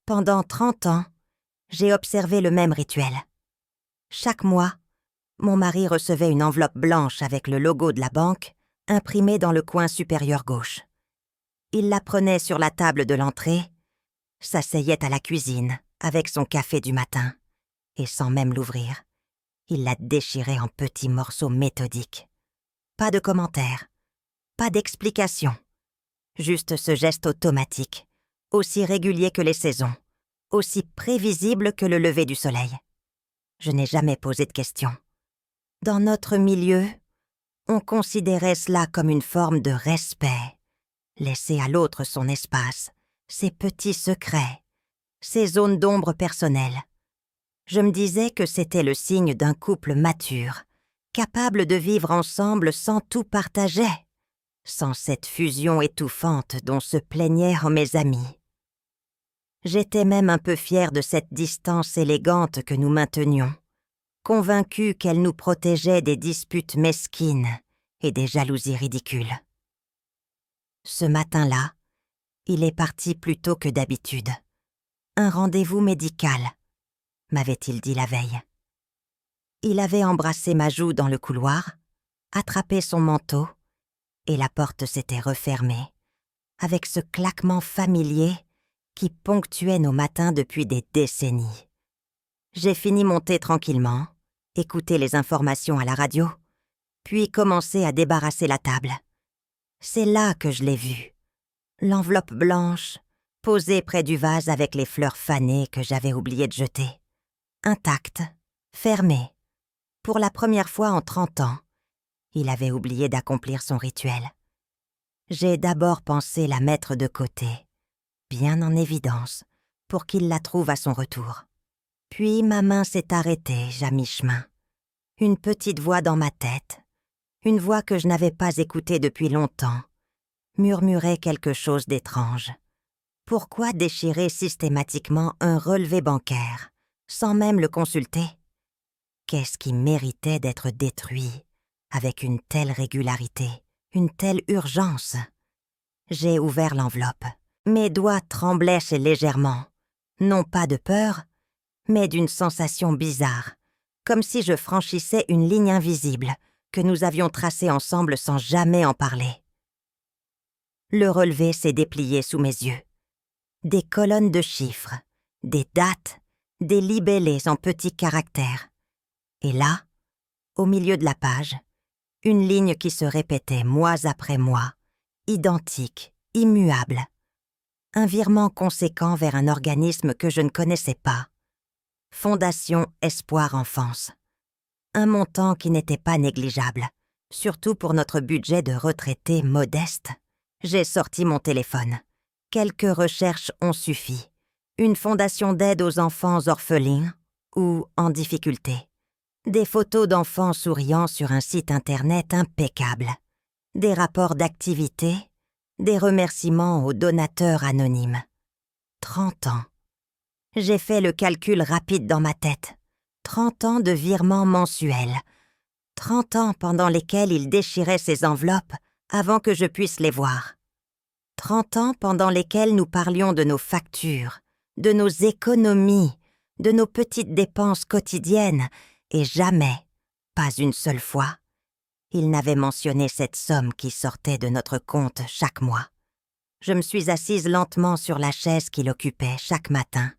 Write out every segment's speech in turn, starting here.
Pendant 30 ans, j'ai observé le même rituel. Chaque mois, mon mari recevait une enveloppe blanche avec le logo de la banque imprimé dans le coin supérieur gauche. Il la prenait sur la table de l'entrée, s'asseyait à la cuisine avec son café du matin et sans même l'ouvrir, il la déchirait en petits morceaux méthodiques. Pas de commentaires, pas d'explication, juste ce geste automatique, aussi régulier que les saisons, aussi prévisible que le lever du soleil. Je n'ai jamais posé de questions. Dans notre milieu, on considérait cela comme une forme de respect. Laisser à l'autre son espace, ses petits secrets, ses zones d'ombre personnelles. Je me disais que c'était le signe d'un couple mature, capable de vivre ensemble sans tout partager, sans cette fusion étouffante dont se plaignaient mes amis. J'étais même un peu fière de cette distance élégante que nous maintenions, convaincue qu'elle nous protégeait des disputes mesquines et des jalousies ridicules. Ce matin-là, il est parti plus tôt que d'habitude. Un rendez-vous médical, m'avait-il dit la veille. Il avait embrassé ma joue dans le couloir, attrapé son manteau, et la porte s'était refermée, avec ce claquement familier qui ponctuait nos matins depuis des décennies. J'ai fini mon thé tranquillement, écouté les informations à la radio, puis commencé à débarrasser la table. C'est là que je l'ai vue. L'enveloppe blanche, posée près du vase avec les fleurs fanées que j'avais oublié de jeter. Intacte, fermée. Pour la première fois en 30 ans, il avait oublié d'accomplir son rituel. J'ai d'abord pensé la mettre de côté, bien en évidence, pour qu'il la trouve à son retour. Puis ma main s'est arrêtée, à mi-chemin. Une petite voix dans ma tête, une voix que je n'avais pas écoutée depuis longtemps, murmurait quelque chose d'étrange. Pourquoi déchirer systématiquement un relevé bancaire, sans même le consulter? Qu'est-ce qui méritait d'être détruit avec une telle régularité, une telle urgence? J'ai ouvert l'enveloppe. Mes doigts tremblaient légèrement, non pas de peur, mais d'une sensation bizarre, comme si je franchissais une ligne invisible que nous avions tracée ensemble sans jamais en parler. Le relevé s'est déplié sous mes yeux. Des colonnes de chiffres, des dates, des libellés en petits caractères. Et là, au milieu de la page, une ligne qui se répétait mois après mois, identique, immuable. Un virement conséquent vers un organisme que je ne connaissais pas. Fondation Espoir Enfance. Un montant qui n'était pas négligeable, surtout pour notre budget de retraités modeste. J'ai sorti mon téléphone. Quelques recherches ont suffi. Une fondation d'aide aux enfants orphelins ou en difficulté. Des photos d'enfants souriant sur un site internet impeccable. Des rapports d'activité, des remerciements aux donateurs anonymes. 30 ans. J'ai fait le calcul rapide dans ma tête. 30 ans de virements mensuels. 30 ans pendant lesquels il déchirait ses enveloppes avant que je puisse les voir. 30 ans pendant lesquels nous parlions de nos factures, de nos économies, de nos petites dépenses quotidiennes, et jamais, pas une seule fois, il n'avait mentionné cette somme qui sortait de notre compte chaque mois. Je me suis assise lentement sur la chaise qu'il occupait chaque matin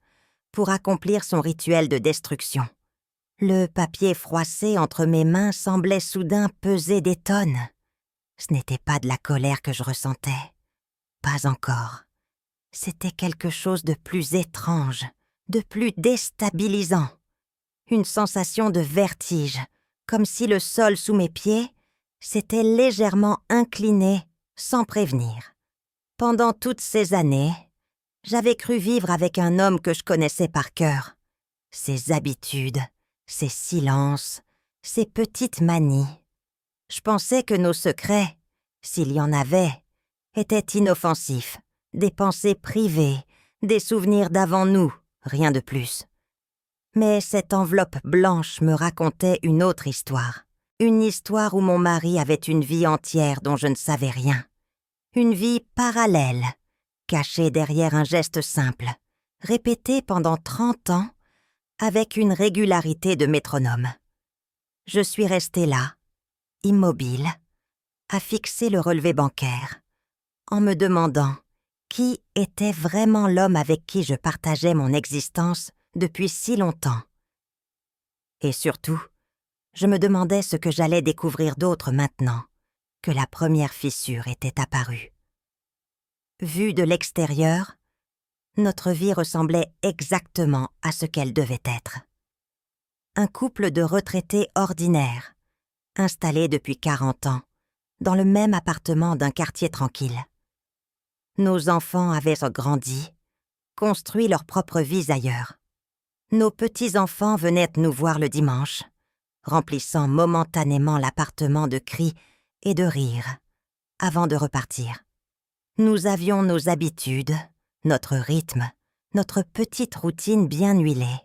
pour accomplir son rituel de destruction. Le papier froissé entre mes mains semblait soudain peser des tonnes. Ce n'était pas de la colère que je ressentais. Pas encore. C'était quelque chose de plus étrange, de plus déstabilisant. Une sensation de vertige, comme si le sol sous mes pieds s'était légèrement incliné sans prévenir. Pendant toutes ces années, j'avais cru vivre avec un homme que je connaissais par cœur. Ses habitudes, ses silences, ses petites manies. Je pensais que nos secrets, s'il y en avait, étaient inoffensifs, des pensées privées, des souvenirs d'avant nous, rien de plus. Mais cette enveloppe blanche me racontait une autre histoire. Une histoire où mon mari avait une vie entière dont je ne savais rien. Une vie parallèle, cachée derrière un geste simple, répétée pendant 30 ans avec une régularité de métronome. Je suis restée là, immobile, à fixer le relevé bancaire, en me demandant qui était vraiment l'homme avec qui je partageais mon existence depuis si longtemps. Et surtout, je me demandais ce que j'allais découvrir d'autre maintenant que la première fissure était apparue. Vue de l'extérieur, notre vie ressemblait exactement à ce qu'elle devait être. Un couple de retraités ordinaires, installés depuis 40 ans, dans le même appartement d'un quartier tranquille. Nos enfants avaient grandi, construit leurs propres vies ailleurs. Nos petits-enfants venaient nous voir le dimanche, remplissant momentanément l'appartement de cris et de rires, avant de repartir. Nous avions nos habitudes, notre rythme, notre petite routine bien huilée.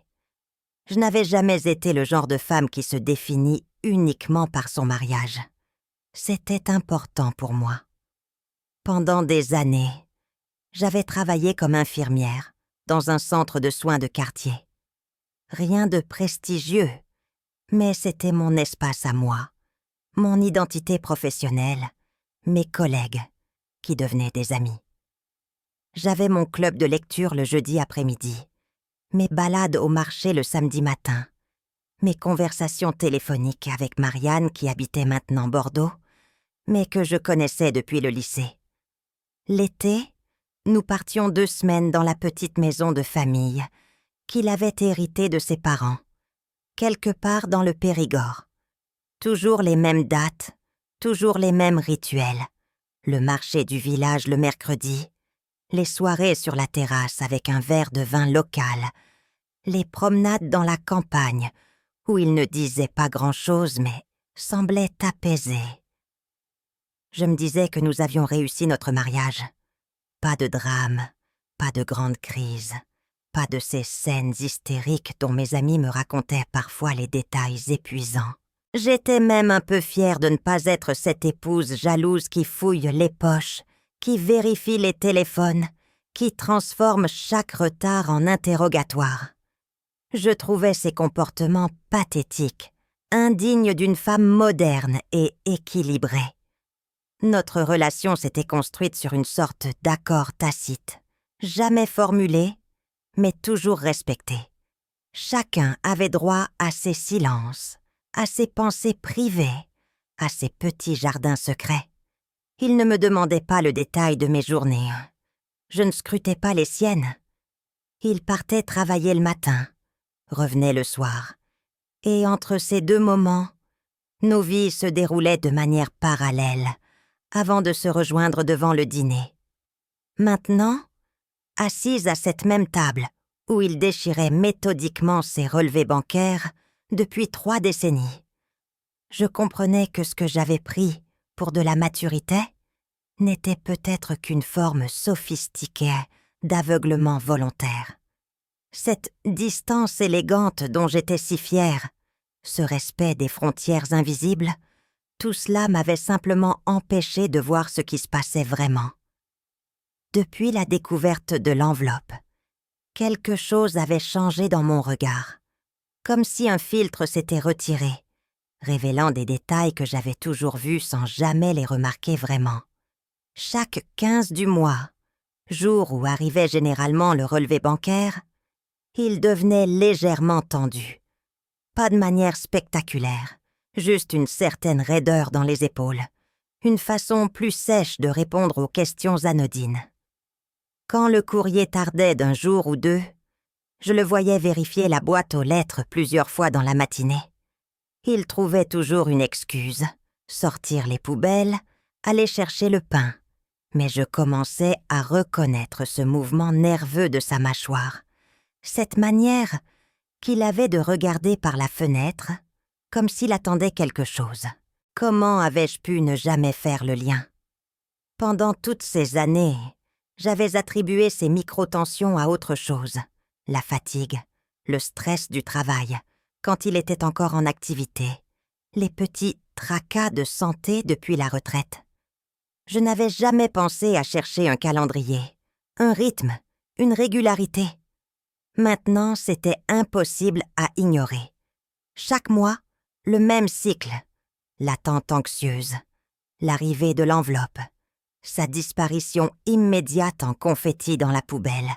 Je n'avais jamais été le genre de femme qui se définit uniquement par son mariage. C'était important pour moi. Pendant des années, j'avais travaillé comme infirmière dans un centre de soins de quartier. Rien de prestigieux, mais c'était mon espace à moi, mon identité professionnelle, mes collègues, qui devenaient des amis. J'avais mon club de lecture le jeudi après-midi, mes balades au marché le samedi matin, mes conversations téléphoniques avec Marianne qui habitait maintenant Bordeaux, mais que je connaissais depuis le lycée. L'été, nous partions 2 semaines dans la petite maison de famille qu'il avait héritée de ses parents, quelque part dans le Périgord. Toujours les mêmes dates, toujours les mêmes rituels. Le marché du village le mercredi, les soirées sur la terrasse avec un verre de vin local, les promenades dans la campagne où il ne disait pas grand-chose mais semblait apaisé. Je me disais que nous avions réussi notre mariage. Pas de drame, pas de grande crise, pas de ces scènes hystériques dont mes amis me racontaient parfois les détails épuisants. J'étais même un peu fière de ne pas être cette épouse jalouse qui fouille les poches, qui vérifie les téléphones, qui transforme chaque retard en interrogatoire. Je trouvais ces comportements pathétiques, indignes d'une femme moderne et équilibrée. Notre relation s'était construite sur une sorte d'accord tacite, jamais formulé, mais toujours respecté. Chacun avait droit à ses silences, à ses pensées privées, à ses petits jardins secrets. Il ne me demandait pas le détail de mes journées. Je ne scrutais pas les siennes. Il partait travailler le matin, revenait le soir. Et entre ces 2 moments, nos vies se déroulaient de manière parallèle, avant de se rejoindre devant le dîner. Maintenant, assise à cette même table, où il déchirait méthodiquement ses relevés bancaires depuis 3 décennies, je comprenais que ce que j'avais pris pour de la maturité n'était peut-être qu'une forme sophistiquée d'aveuglement volontaire. Cette distance élégante dont j'étais si fière, ce respect des frontières invisibles, tout cela m'avait simplement empêché de voir ce qui se passait vraiment. Depuis la découverte de l'enveloppe, quelque chose avait changé dans mon regard, comme si un filtre s'était retiré, révélant des détails que j'avais toujours vus sans jamais les remarquer vraiment. Chaque 15 du mois, jour où arrivait généralement le relevé bancaire, il devenait légèrement tendu. Pas de manière spectaculaire, juste une certaine raideur dans les épaules, une façon plus sèche de répondre aux questions anodines. Quand le courrier tardait d'un jour ou 2, je le voyais vérifier la boîte aux lettres plusieurs fois dans la matinée. Il trouvait toujours une excuse, sortir les poubelles, aller chercher le pain. Mais je commençais à reconnaître ce mouvement nerveux de sa mâchoire, cette manière qu'il avait de regarder par la fenêtre, comme s'il attendait quelque chose. Comment avais-je pu ne jamais faire le lien? Pendant toutes ces années, j'avais attribué ces micro-tensions à autre chose, la fatigue, le stress du travail, quand il était encore en activité, les petits tracas de santé depuis la retraite. Je n'avais jamais pensé à chercher un calendrier, un rythme, une régularité. Maintenant, c'était impossible à ignorer. Chaque mois, le même cycle. L'attente anxieuse, l'arrivée de l'enveloppe, sa disparition immédiate en confetti dans la poubelle.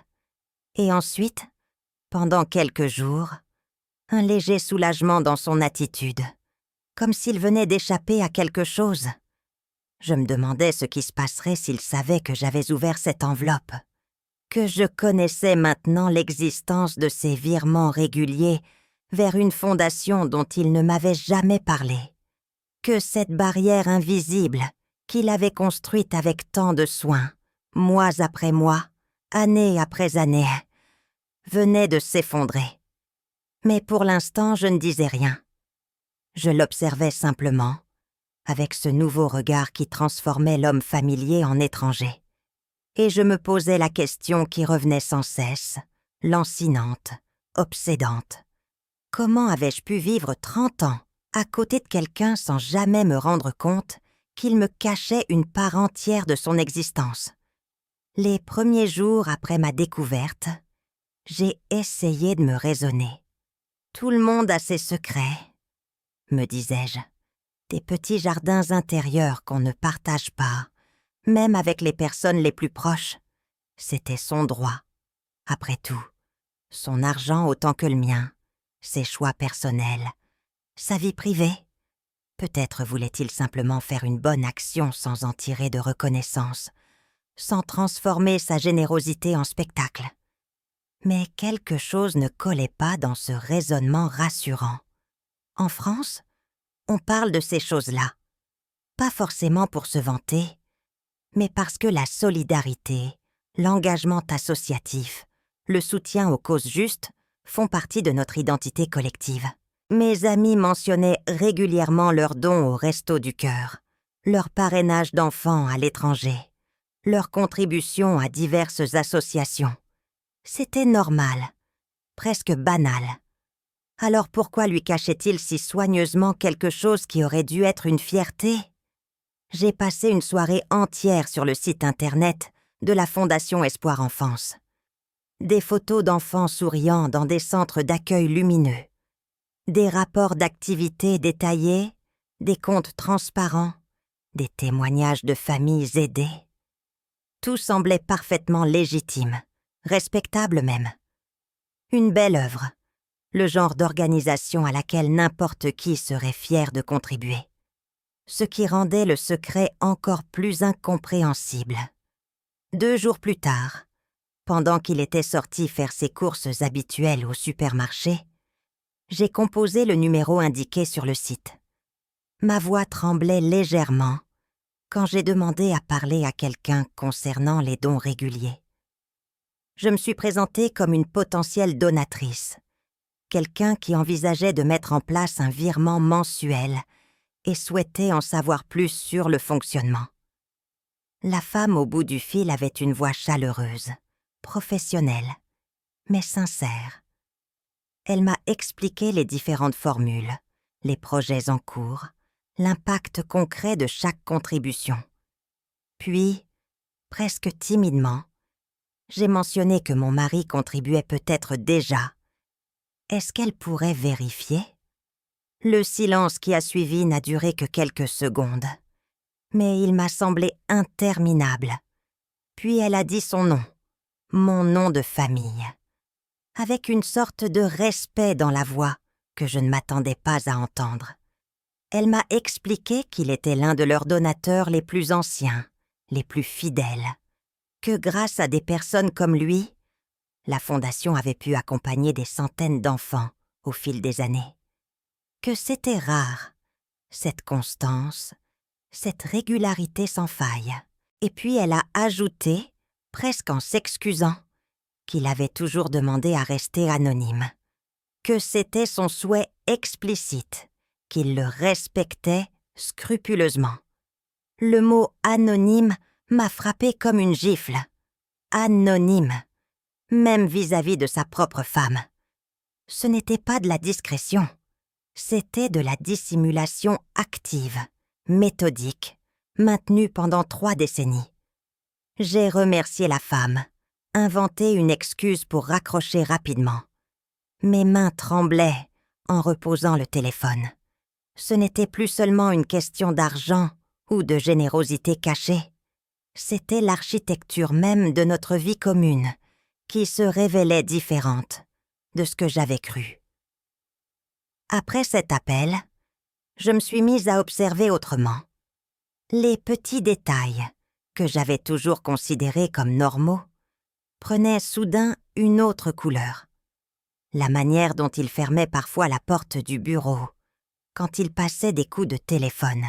Et ensuite, pendant quelques jours, un léger soulagement dans son attitude, comme s'il venait d'échapper à quelque chose. Je me demandais ce qui se passerait s'il savait que j'avais ouvert cette enveloppe, que je connaissais maintenant l'existence de ces virements réguliers vers une fondation dont il ne m'avait jamais parlé, que cette barrière invisible qu'il avait construite avec tant de soin, mois après mois, année après année, venait de s'effondrer. Mais pour l'instant, je ne disais rien. Je l'observais simplement, avec ce nouveau regard qui transformait l'homme familier en étranger. Et je me posais la question qui revenait sans cesse, lancinante, obsédante. Comment avais-je pu vivre 30 ans à côté de quelqu'un sans jamais me rendre compte qu'il me cachait une part entière de son existence? Les premiers jours après ma découverte, j'ai essayé de me raisonner. Tout le monde a ses secrets, me disais-je, des petits jardins intérieurs qu'on ne partage pas, même avec les personnes les plus proches. C'était son droit. Après tout, son argent autant que le mien, ses choix personnels, sa vie privée. Peut-être voulait-il simplement faire une bonne action sans en tirer de reconnaissance, sans transformer sa générosité en spectacle. Mais quelque chose ne collait pas dans ce raisonnement rassurant. En France, on parle de ces choses-là, pas forcément pour se vanter, mais parce que la solidarité, l'engagement associatif, le soutien aux causes justes font partie de notre identité collective. Mes amis mentionnaient régulièrement leurs dons au Resto du Cœur, leur parrainage d'enfants à l'étranger, leurs contributions à diverses associations. C'était normal, presque banal. Alors pourquoi lui cachait-il si soigneusement quelque chose qui aurait dû être une fierté? J'ai passé une soirée entière sur le site internet de la Fondation Espoir Enfance. Des photos d'enfants souriants dans des centres d'accueil lumineux, des rapports d'activités détaillés, des comptes transparents, des témoignages de familles aidées. Tout semblait parfaitement légitime, respectable même. Une belle œuvre, le genre d'organisation à laquelle n'importe qui serait fier de contribuer. Ce qui rendait le secret encore plus incompréhensible. 2 jours plus tard, pendant qu'il était sorti faire ses courses habituelles au supermarché, j'ai composé le numéro indiqué sur le site. Ma voix tremblait légèrement quand j'ai demandé à parler à quelqu'un concernant les dons réguliers. Je me suis présentée comme une potentielle donatrice, quelqu'un qui envisageait de mettre en place un virement mensuel et souhaitait en savoir plus sur le fonctionnement. La femme au bout du fil avait une voix chaleureuse, professionnelle, mais sincère. Elle m'a expliqué les différentes formules, les projets en cours, l'impact concret de chaque contribution. Puis, presque timidement, j'ai mentionné que mon mari contribuait peut-être déjà. Est-ce qu'elle pourrait vérifier? Le silence qui a suivi n'a duré que quelques secondes, mais il m'a semblé interminable. Puis elle a dit son nom, mon nom de famille, avec une sorte de respect dans la voix que je ne m'attendais pas à entendre. Elle m'a expliqué qu'il était l'un de leurs donateurs les plus anciens, les plus fidèles, que grâce à des personnes comme lui, la Fondation avait pu accompagner des centaines d'enfants au fil des années. Que c'était rare, cette constance, cette régularité sans faille. Et puis elle a ajouté, presque en s'excusant, qu'il avait toujours demandé à rester anonyme, que c'était son souhait explicite, qu'il le respectait scrupuleusement. Le mot « anonyme » m'a frappé comme une gifle. Anonyme, même vis-à-vis de sa propre femme. Ce n'était pas de la discrétion, c'était de la dissimulation active, méthodique, maintenue pendant 3 décennies. J'ai remercié la femme, inventer une excuse pour raccrocher rapidement. Mes mains tremblaient en reposant le téléphone. Ce n'était plus seulement une question d'argent ou de générosité cachée. C'était l'architecture même de notre vie commune qui se révélait différente de ce que j'avais cru. Après cet appel, je me suis mise à observer autrement. Les petits détails, que j'avais toujours considérés comme normaux, prenaient soudain une autre couleur. La manière dont il fermait parfois la porte du bureau, quand il passait des coups de téléphone.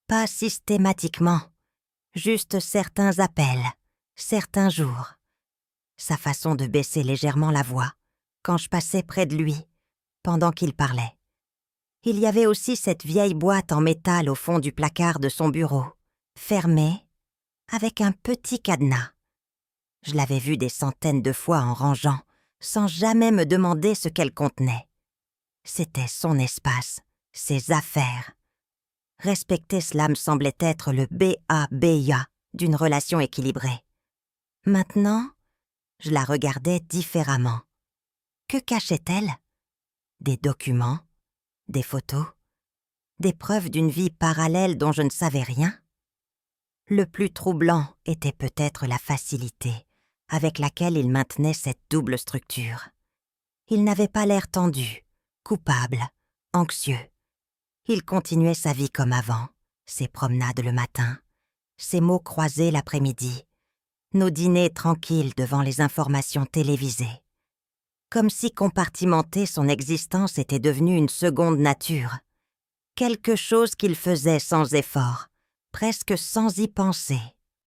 Pas systématiquement, juste certains appels, certains jours. Sa façon de baisser légèrement la voix, quand je passais près de lui, pendant qu'il parlait. Il y avait aussi cette vieille boîte en métal au fond du placard de son bureau, fermée, avec un petit cadenas. Je l'avais vue des centaines de fois en rangeant, sans jamais me demander ce qu'elle contenait. C'était son espace, ses affaires. Respecter cela me semblait être le B.A.B.A. d'une relation équilibrée. Maintenant, je la regardais différemment. Que cachait-elle? Des documents, des photos, des preuves d'une vie parallèle dont je ne savais rien? Le plus troublant était peut-être la facilité avec laquelle il maintenait cette double structure. Il n'avait pas l'air tendu, coupable, anxieux. Il continuait sa vie comme avant, ses promenades le matin, ses mots croisés l'après-midi, nos dîners tranquilles devant les informations télévisées. Comme si compartimenter son existence était devenu une seconde nature, quelque chose qu'il faisait sans effort, presque sans y penser.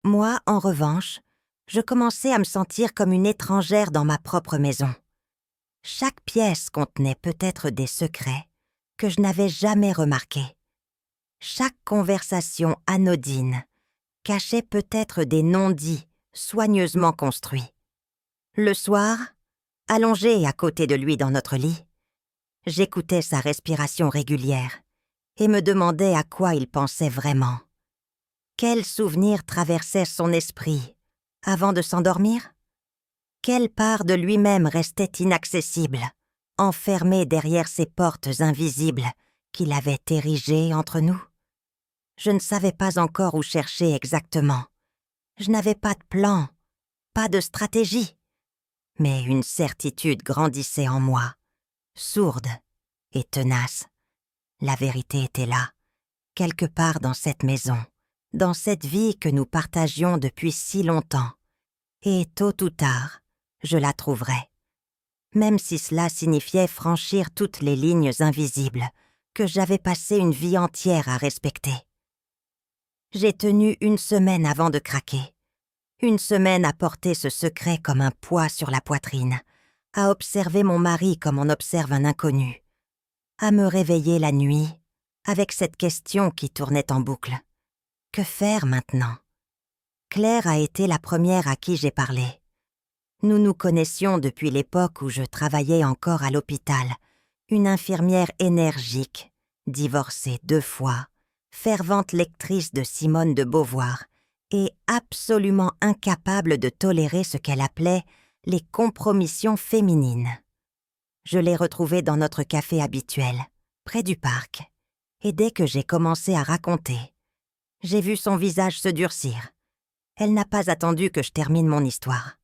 Moi, en revanche, je commençais à me sentir comme une étrangère dans ma propre maison. Chaque pièce contenait peut-être des secrets que je n'avais jamais remarqués. Chaque conversation anodine cachait peut-être des non-dits soigneusement construits. Le soir, allongée à côté de lui dans notre lit, j'écoutais sa respiration régulière et me demandais à quoi il pensait vraiment. Quels souvenirs traversaient son esprit avant de s'endormir? Quelle part de lui-même restait inaccessible, enfermée derrière ces portes invisibles qu'il avait érigées entre nous? Je ne savais pas encore où chercher exactement. Je n'avais pas de plan, pas de stratégie. Mais une certitude grandissait en moi, sourde et tenace. La vérité était là, quelque part dans cette maison, dans cette vie que nous partagions depuis si longtemps. Et tôt ou tard, je la trouverais. Même si cela signifiait franchir toutes les lignes invisibles que j'avais passé une vie entière à respecter. J'ai tenu 1 semaine avant de craquer. 1 semaine à porter ce secret comme un poids sur la poitrine, à observer mon mari comme on observe un inconnu, à me réveiller la nuit avec cette question qui tournait en boucle. Que faire maintenant? Claire a été la première à qui j'ai parlé. Nous nous connaissions depuis l'époque où je travaillais encore à l'hôpital, une infirmière énergique, divorcée 2 fois, fervente lectrice de Simone de Beauvoir et absolument incapable de tolérer ce qu'elle appelait les compromissions féminines. Je l'ai retrouvée dans notre café habituel, près du parc, et dès que j'ai commencé à raconter, j'ai vu son visage se durcir. Elle n'a pas attendu que je termine mon histoire.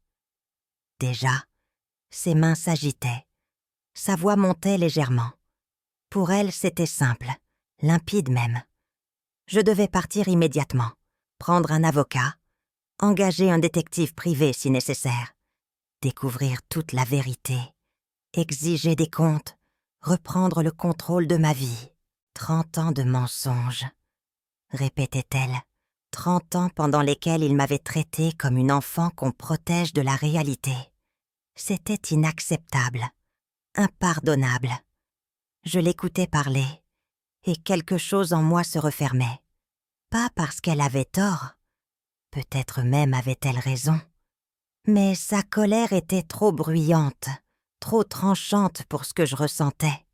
Déjà, ses mains s'agitaient. Sa voix montait légèrement. Pour elle, c'était simple, limpide même. Je devais partir immédiatement, prendre un avocat, engager un détective privé si nécessaire, découvrir toute la vérité, exiger des comptes, reprendre le contrôle de ma vie. 30 ans de mensonges, répétait-elle. 30 ans pendant lesquels il m'avait traitée comme une enfant qu'on protège de la réalité. C'était inacceptable, impardonnable. Je l'écoutais parler, et quelque chose en moi se refermait. Pas parce qu'elle avait tort, peut-être même avait-elle raison, mais sa colère était trop bruyante, trop tranchante pour ce que je ressentais.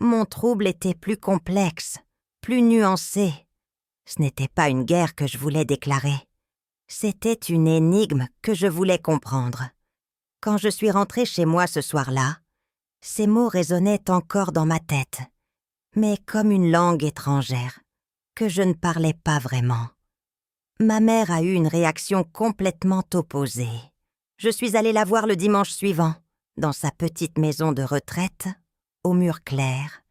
Mon trouble était plus complexe, plus nuancé. Ce n'était pas une guerre que je voulais déclarer. C'était une énigme que je voulais comprendre. Quand je suis rentrée chez moi ce soir-là, ces mots résonnaient encore dans ma tête, mais comme une langue étrangère, que je ne parlais pas vraiment. Ma mère a eu une réaction complètement opposée. Je suis allée la voir le dimanche suivant, dans sa petite maison de retraite, aux murs clairs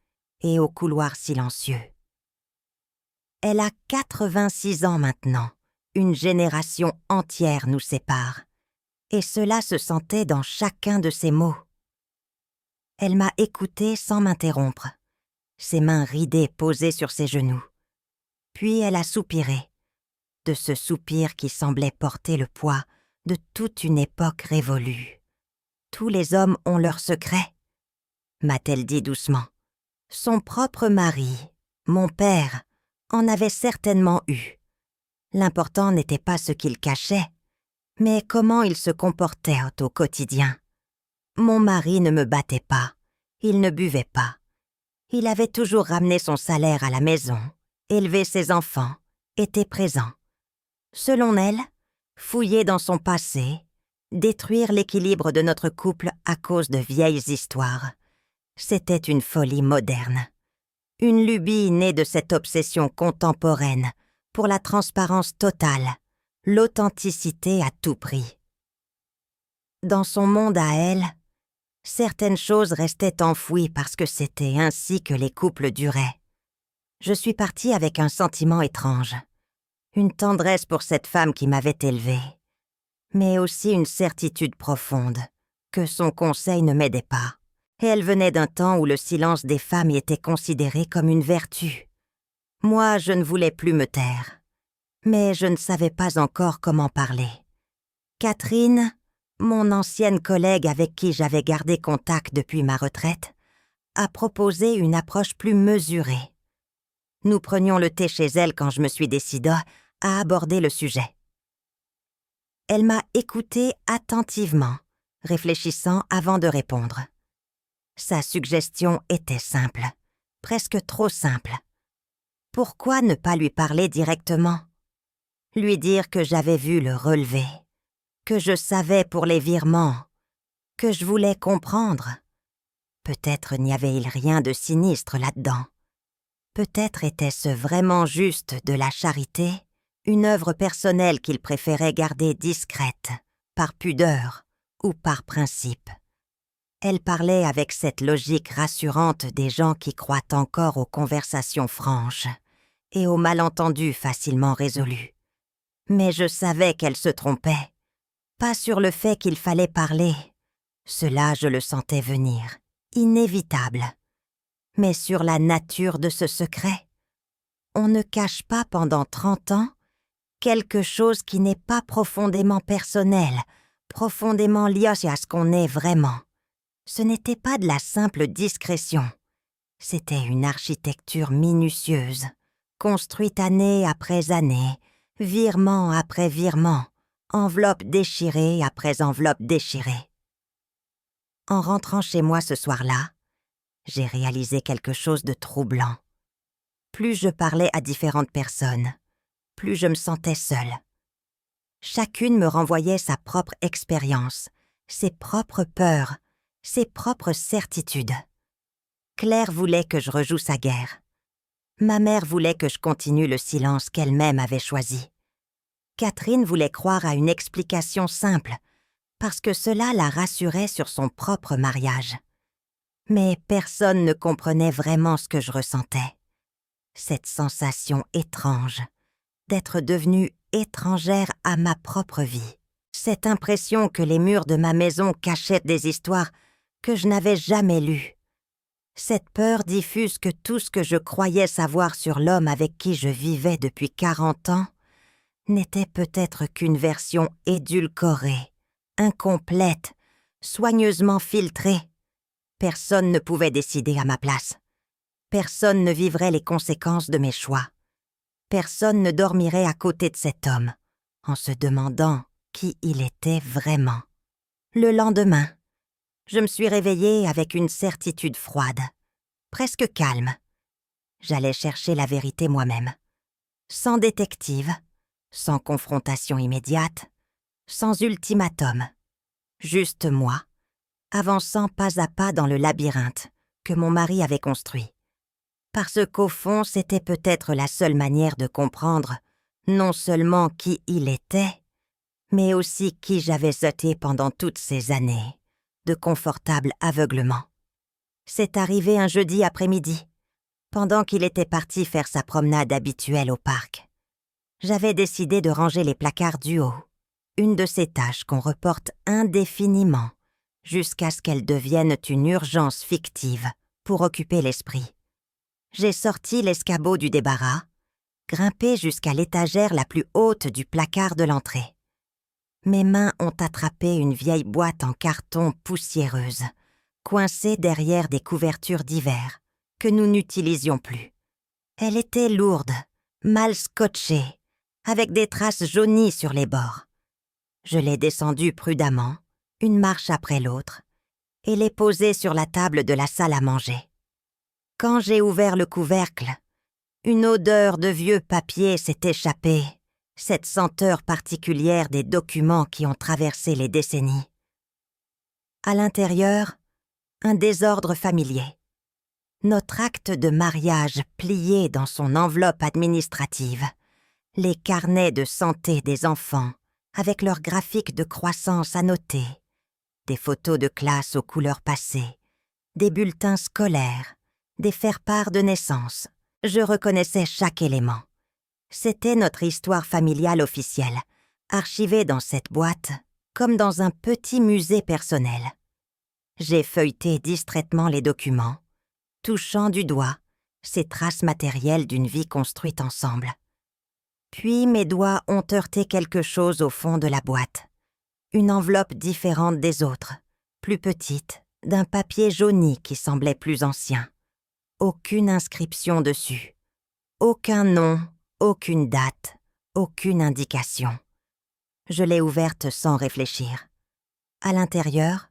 et aux couloirs silencieux. Elle a 86 ans maintenant, une génération entière nous sépare, et cela se sentait dans chacun de ses mots. Elle m'a écoutée sans m'interrompre, ses mains ridées posées sur ses genoux. Puis elle a soupiré, de ce soupir qui semblait porter le poids de toute une époque révolue. Tous les hommes ont leurs secrets, m'a-t-elle dit doucement. Son propre mari, mon père, en avait certainement eu. L'important n'était pas ce qu'il cachait, mais comment il se comportait au quotidien. Mon mari ne me battait pas, il ne buvait pas. Il avait toujours ramené son salaire à la maison, élevé ses enfants, était présent. Selon elle, fouiller dans son passé, détruire l'équilibre de notre couple à cause de vieilles histoires, c'était une folie moderne. Une lubie née de cette obsession contemporaine pour la transparence totale, l'authenticité à tout prix. Dans son monde à elle, certaines choses restaient enfouies parce que c'était ainsi que les couples duraient. Je suis partie avec un sentiment étrange, une tendresse pour cette femme qui m'avait élevée, mais aussi une certitude profonde que son conseil ne m'aidait pas. Et elle venait d'un temps où le silence des femmes y était considéré comme une vertu. Moi, je ne voulais plus me taire, mais je ne savais pas encore comment parler. Catherine, mon ancienne collègue avec qui j'avais gardé contact depuis ma retraite, a proposé une approche plus mesurée. Nous prenions le thé chez elle quand je me suis décidée à aborder le sujet. Elle m'a écoutée attentivement, réfléchissant avant de répondre. Sa suggestion était simple, presque trop simple. Pourquoi ne pas lui parler directement? Lui dire que j'avais vu le relevé, que je savais pour les virements, que je voulais comprendre. Peut-être n'y avait-il rien de sinistre là-dedans. Peut-être était-ce vraiment juste de la charité, une œuvre personnelle qu'il préférait garder discrète, par pudeur ou par principe. Elle parlait avec cette logique rassurante des gens qui croient encore aux conversations franches et aux malentendus facilement résolus. Mais je savais qu'elle se trompait, pas sur le fait qu'il fallait parler. Cela, je le sentais venir, inévitable. Mais sur la nature de ce secret. On ne cache pas pendant 30 ans quelque chose qui n'est pas profondément personnel, profondément lié à ce qu'on est vraiment. Ce n'était pas de la simple discrétion. C'était une architecture minutieuse, construite année après année, virement après virement, enveloppe déchirée après enveloppe déchirée. En rentrant chez moi ce soir-là, j'ai réalisé quelque chose de troublant. Plus je parlais à différentes personnes, plus je me sentais seule. Chacune me renvoyait sa propre expérience, ses propres peurs, ses propres certitudes. Claire voulait que je rejoue sa guerre. Ma mère voulait que je continue le silence qu'elle-même avait choisi. Catherine voulait croire à une explication simple, parce que cela la rassurait sur son propre mariage. Mais personne ne comprenait vraiment ce que je ressentais. Cette sensation étrange d'être devenue étrangère à ma propre vie. Cette impression que les murs de ma maison cachaient des histoires que je n'avais jamais lues. Cette peur diffuse que tout ce que je croyais savoir sur l'homme avec qui je vivais depuis 40 ans n'était peut-être qu'une version édulcorée, incomplète, soigneusement filtrée. Personne ne pouvait décider à ma place. Personne ne vivrait les conséquences de mes choix. Personne ne dormirait à côté de cet homme, en se demandant qui il était vraiment. Le lendemain, je me suis réveillée avec une certitude froide, presque calme. J'allais chercher la vérité moi-même, sans détective, sans confrontation immédiate, sans ultimatum. Juste moi, avançant pas à pas dans le labyrinthe que mon mari avait construit. Parce qu'au fond, c'était peut-être la seule manière de comprendre non seulement qui il était, mais aussi qui j'avais été pendant toutes ces années de confortable aveuglement. C'est arrivé un jeudi après-midi, pendant qu'il était parti faire sa promenade habituelle au parc. J'avais décidé de ranger les placards du haut, une de ces tâches qu'on reporte indéfiniment jusqu'à ce qu'elles deviennent une urgence fictive pour occuper l'esprit. J'ai sorti l'escabeau du débarras, grimpé jusqu'à l'étagère la plus haute du placard de l'entrée. Mes mains ont attrapé une vieille boîte en carton poussiéreuse, coincée derrière des couvertures d'hiver que nous n'utilisions plus. Elle était lourde, mal scotchée, avec des traces jaunies sur les bords. Je l'ai descendue prudemment, une marche après l'autre, et l'ai posée sur la table de la salle à manger. Quand j'ai ouvert le couvercle, une odeur de vieux papier s'est échappée, cette senteur particulière des documents qui ont traversé les décennies. À l'intérieur, un désordre familier. Notre acte de mariage plié dans son enveloppe administrative, les carnets de santé des enfants avec leurs graphiques de croissance annotés, des photos de classe aux couleurs passées, des bulletins scolaires, des faire-part de naissance. Je reconnaissais chaque élément. C'était notre histoire familiale officielle, archivée dans cette boîte comme dans un petit musée personnel. J'ai feuilleté distraitement les documents, touchant du doigt ces traces matérielles d'une vie construite ensemble. Puis mes doigts ont heurté quelque chose au fond de la boîte. Une enveloppe différente des autres, plus petite, d'un papier jauni qui semblait plus ancien. Aucune inscription dessus. Aucun nom, aucune date, aucune indication. Je l'ai ouverte sans réfléchir. À l'intérieur,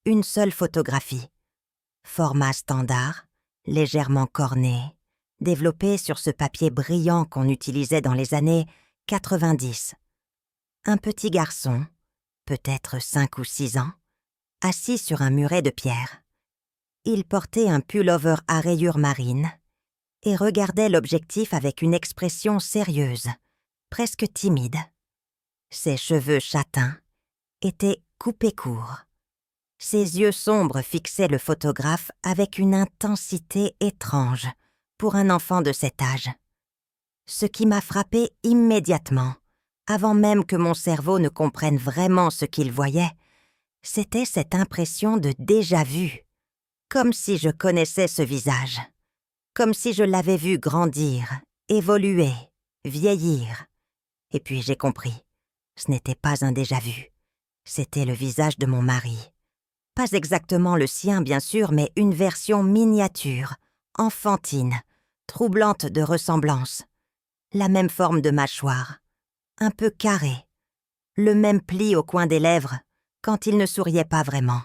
une seule photographie. Format standard, légèrement corné, développé sur ce papier brillant qu'on utilisait dans les années 90. Un petit garçon, peut-être 5 ou 6 ans, assis sur un muret de pierre. Il portait un pull-over à rayures marines et regardait l'objectif avec une expression sérieuse, presque timide. Ses cheveux châtains étaient coupés courts. Ses yeux sombres fixaient le photographe avec une intensité étrange pour un enfant de cet âge. Ce qui m'a frappé immédiatement, avant même que mon cerveau ne comprenne vraiment ce qu'il voyait, c'était cette impression de déjà-vu, comme si je connaissais ce visage, comme si je l'avais vu grandir, évoluer, vieillir. Et puis j'ai compris, ce n'était pas un déjà-vu, c'était le visage de mon mari. Pas exactement le sien, bien sûr, mais une version miniature, enfantine, troublante de ressemblance. La même forme de mâchoire, un peu carrée, le même pli au coin des lèvres quand il ne souriait pas vraiment.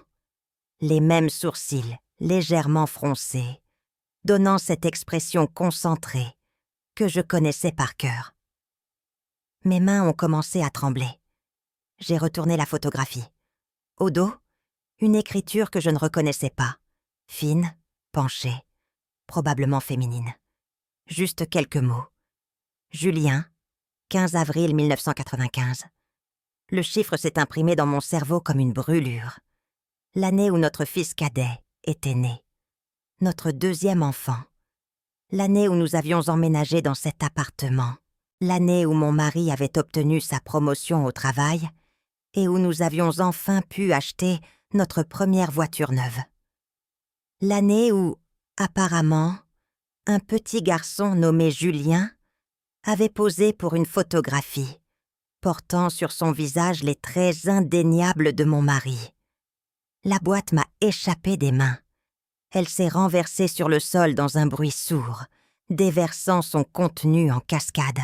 Les mêmes sourcils, légèrement froncés, donnant cette expression concentrée que je connaissais par cœur. Mes mains ont commencé à trembler. J'ai retourné la photographie. Au dos, une écriture que je ne reconnaissais pas, fine, penchée, probablement féminine. Juste quelques mots. Julien, 15 avril 1995. Le chiffre s'est imprimé dans mon cerveau comme une brûlure. L'année où notre fils cadet était né. Notre deuxième enfant. L'année où nous avions emménagé dans cet appartement. L'année où mon mari avait obtenu sa promotion au travail et où nous avions enfin pu acheter notre première voiture neuve. L'année où, apparemment, un petit garçon nommé Julien avait posé pour une photographie, portant sur son visage les traits indéniables de mon mari. La boîte m'a échappé des mains. Elle s'est renversée sur le sol dans un bruit sourd, déversant son contenu en cascade.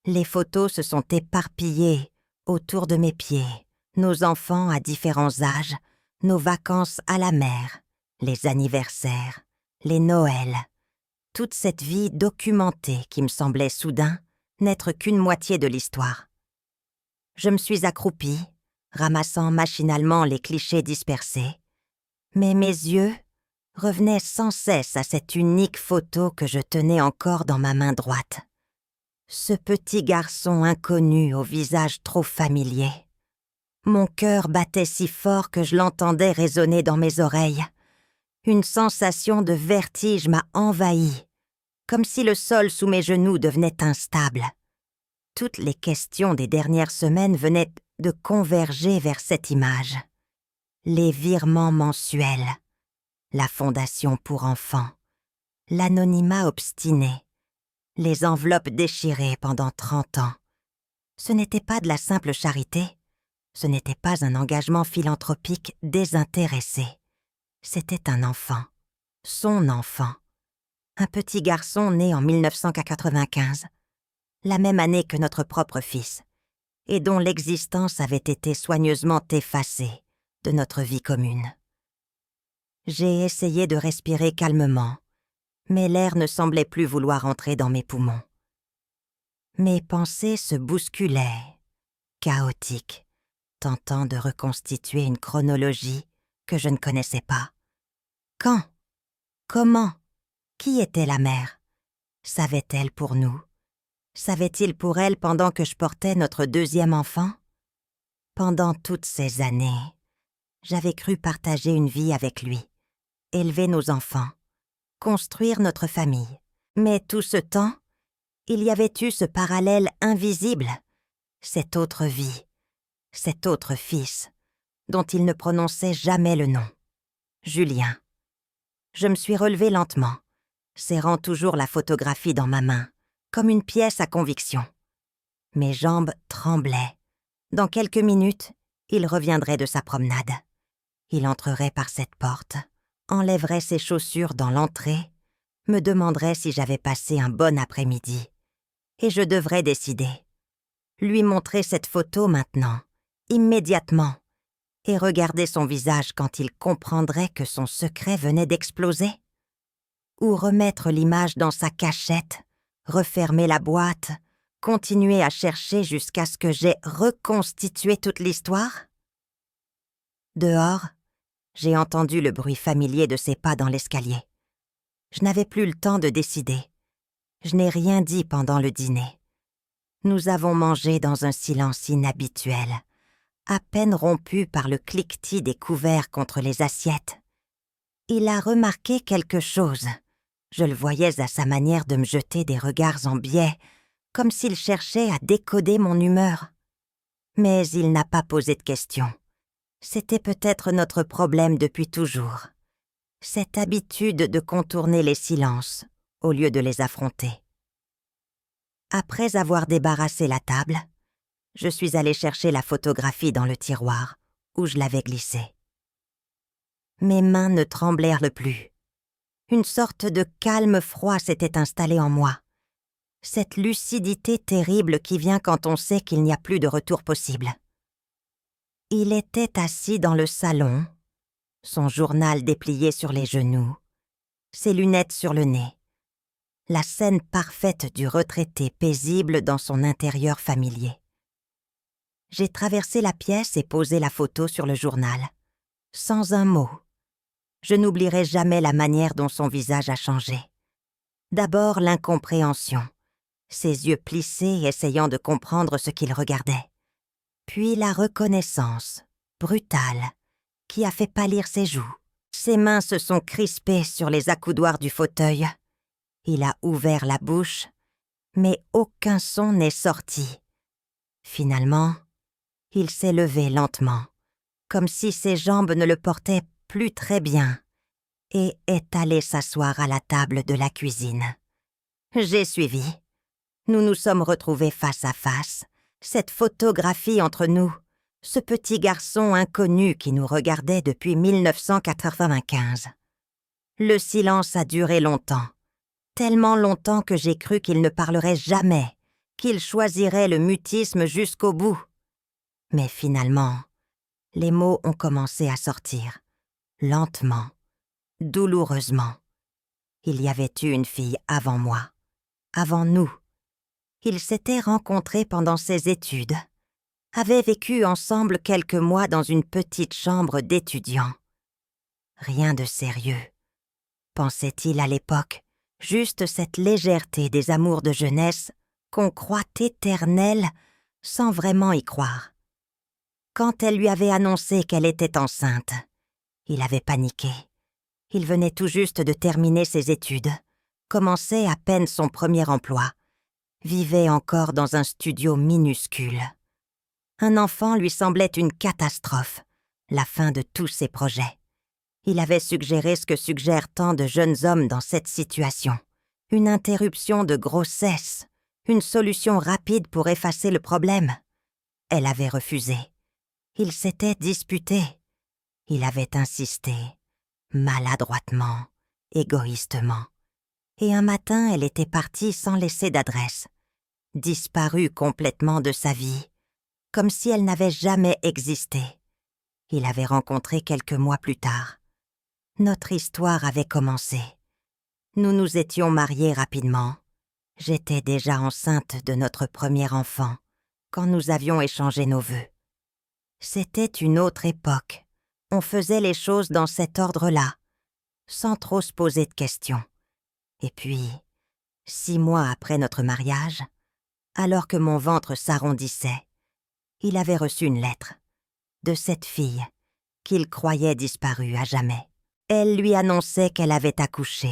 Les photos se sont éparpillées autour de mes pieds, nos enfants à différents âges, nos vacances à la mer, les anniversaires, les Noëls, toute cette vie documentée qui me semblait soudain n'être qu'une moitié de l'histoire. Je me suis accroupie, ramassant machinalement les clichés dispersés, mais mes yeux revenaient sans cesse à cette unique photo que je tenais encore dans ma main droite. Ce petit garçon inconnu au visage trop familier. Mon cœur battait si fort que je l'entendais résonner dans mes oreilles. Une sensation de vertige m'a envahi, comme si le sol sous mes genoux devenait instable. Toutes les questions des dernières semaines venaient de converger vers cette image. Les virements mensuels, la fondation pour enfants, l'anonymat obstiné, les enveloppes déchirées pendant 30 ans. Ce n'était pas de la simple charité, ce n'était pas un engagement philanthropique désintéressé. C'était un enfant, son enfant, un petit garçon né en 1995, la même année que notre propre fils, et dont l'existence avait été soigneusement effacée de notre vie commune. J'ai essayé de respirer calmement, mais l'air ne semblait plus vouloir entrer dans mes poumons. Mes pensées se bousculaient, chaotiques, tentant de reconstituer une chronologie que je ne connaissais pas. Quand? Comment? Qui était la mère? Savait-elle pour nous? Savait-il pour elle pendant que je portais notre deuxième enfant? Pendant toutes ces années, j'avais cru partager une vie avec lui, élever nos enfants, construire notre famille. Mais tout ce temps, il y avait eu ce parallèle invisible, cette autre vie, cet autre fils, dont il ne prononçait jamais le nom. Julien. Je me suis relevée lentement, serrant toujours la photographie dans ma main, comme une pièce à conviction. Mes jambes tremblaient. Dans quelques minutes, il reviendrait de sa promenade. Il entrerait par cette porte, enlèverait ses chaussures dans l'entrée, me demanderait si j'avais passé un bon après-midi. Et je devrais décider. Lui montrer cette photo maintenant, immédiatement, et regarder son visage quand il comprendrait que son secret venait d'exploser. Ou remettre l'image dans sa cachette, refermer la boîte, continuer à chercher jusqu'à ce que j'aie reconstitué toute l'histoire? Dehors, j'ai entendu le bruit familier de ses pas dans l'escalier. Je n'avais plus le temps de décider. Je n'ai rien dit pendant le dîner. Nous avons mangé dans un silence inhabituel, à peine rompu par le cliquetis des couverts contre les assiettes. Il a remarqué quelque chose. Je le voyais à sa manière de me jeter des regards en biais, comme s'il cherchait à décoder mon humeur. Mais il n'a pas posé de questions. C'était peut-être notre problème depuis toujours. Cette habitude de contourner les silences, au lieu de les affronter. Après avoir débarrassé la table, je suis allée chercher la photographie dans le tiroir, où je l'avais glissée. Mes mains ne tremblèrent plus. Une sorte de calme froid s'était installé en moi. Cette lucidité terrible qui vient quand on sait qu'il n'y a plus de retour possible. Il était assis dans le salon, son journal déplié sur les genoux, ses lunettes sur le nez. La scène parfaite du retraité paisible dans son intérieur familier. J'ai traversé la pièce et posé la photo sur le journal, sans un mot. Je n'oublierai jamais la manière dont son visage a changé. D'abord l'incompréhension, ses yeux plissés essayant de comprendre ce qu'il regardait. Puis la reconnaissance, brutale, qui a fait pâlir ses joues. Ses mains se sont crispées sur les accoudoirs du fauteuil. Il a ouvert la bouche, mais aucun son n'est sorti. Finalement, il s'est levé lentement, comme si ses jambes ne le portaient plus très bien, et est allé s'asseoir à la table de la cuisine. J'ai suivi. Nous nous sommes retrouvés face à face, cette photographie entre nous, ce petit garçon inconnu qui nous regardait depuis 1995. Le silence a duré longtemps, tellement longtemps que j'ai cru qu'il ne parlerait jamais, qu'il choisirait le mutisme jusqu'au bout. Mais finalement, les mots ont commencé à sortir, lentement, douloureusement. Il y avait eu une fille avant moi, avant nous. Ils s'étaient rencontrés pendant ses études, avaient vécu ensemble quelques mois dans une petite chambre d'étudiant. Rien de sérieux, pensait-il à l'époque, juste cette légèreté des amours de jeunesse qu'on croit éternels sans vraiment y croire. Quand elle lui avait annoncé qu'elle était enceinte, il avait paniqué. Il venait tout juste de terminer ses études, commençait à peine son premier emploi, vivait encore dans un studio minuscule. Un enfant lui semblait une catastrophe, la fin de tous ses projets. Il avait suggéré ce que suggèrent tant de jeunes hommes dans cette situation. Une interruption de grossesse, une solution rapide pour effacer le problème. Elle avait refusé. Ils s'étaient disputés. Il avait insisté, maladroitement, égoïstement. Et un matin, elle était partie sans laisser d'adresse, disparue complètement de sa vie, comme si elle n'avait jamais existé. Il avait rencontré quelques mois plus tard. Notre histoire avait commencé. Nous nous étions mariés rapidement. J'étais déjà enceinte de notre premier enfant quand nous avions échangé nos vœux. C'était une autre époque. On faisait les choses dans cet ordre-là, sans trop se poser de questions. Et puis, 6 mois après notre mariage, alors que mon ventre s'arrondissait, il avait reçu une lettre de cette fille qu'il croyait disparue à jamais. Elle lui annonçait qu'elle avait accouché,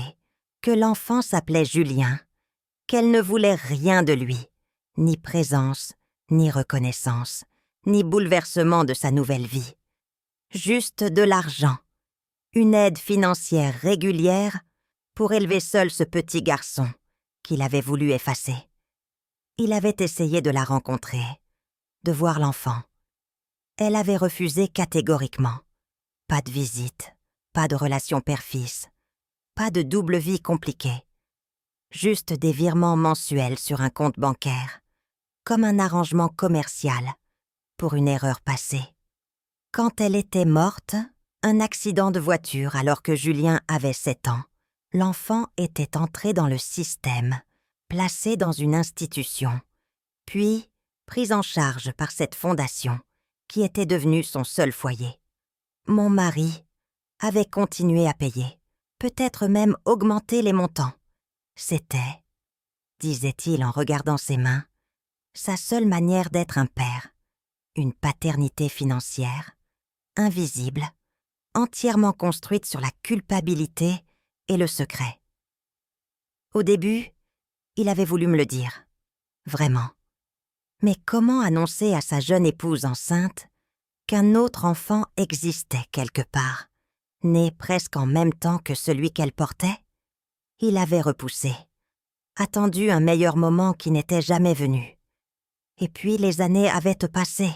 que l'enfant s'appelait Julien, qu'elle ne voulait rien de lui, ni présence, ni reconnaissance, ni bouleversement de sa nouvelle vie. Juste de l'argent, une aide financière régulière pour élever seul ce petit garçon qu'il avait voulu effacer. Il avait essayé de la rencontrer, de voir l'enfant. Elle avait refusé catégoriquement. Pas de visite, pas de relation père-fils, pas de double vie compliquée. Juste des virements mensuels sur un compte bancaire, comme un arrangement commercial pour une erreur passée. Quand elle était morte, un accident de voiture alors que Julien avait 7 ans, l'enfant était entré dans le système, placé dans une institution, puis pris en charge par cette fondation qui était devenue son seul foyer. Mon mari avait continué à payer, peut-être même augmenté les montants. C'était, disait-il en regardant ses mains, sa seule manière d'être un père, une paternité financière, invisible, entièrement construite sur la culpabilité et le secret. Au début, il avait voulu me le dire, vraiment. Mais comment annoncer à sa jeune épouse enceinte qu'un autre enfant existait quelque part, né presque en même temps que celui qu'elle portait? Il avait repoussé, attendu un meilleur moment qui n'était jamais venu. Et puis les années avaient passé.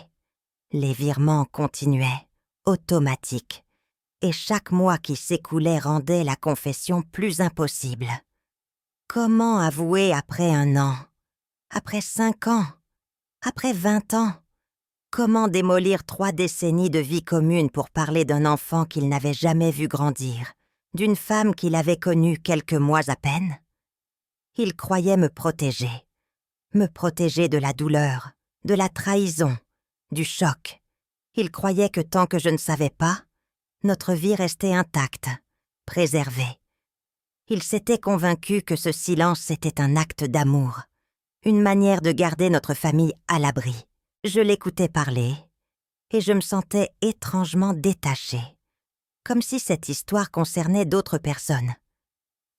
Les virements continuaient, automatiques, et chaque mois qui s'écoulait rendait la confession plus impossible. Comment avouer après 1 an, après 5 ans, après 20 ans? Comment démolir 3 décennies de vie commune pour parler d'un enfant qu'il n'avait jamais vu grandir, d'une femme qu'il avait connue quelques mois à peine? Il croyait me protéger de la douleur, de la trahison, du choc. Il croyait que tant que je ne savais pas, notre vie restait intacte, préservée. Il s'était convaincu que ce silence était un acte d'amour, une manière de garder notre famille à l'abri. Je l'écoutais parler, et je me sentais étrangement détachée, comme si cette histoire concernait d'autres personnes.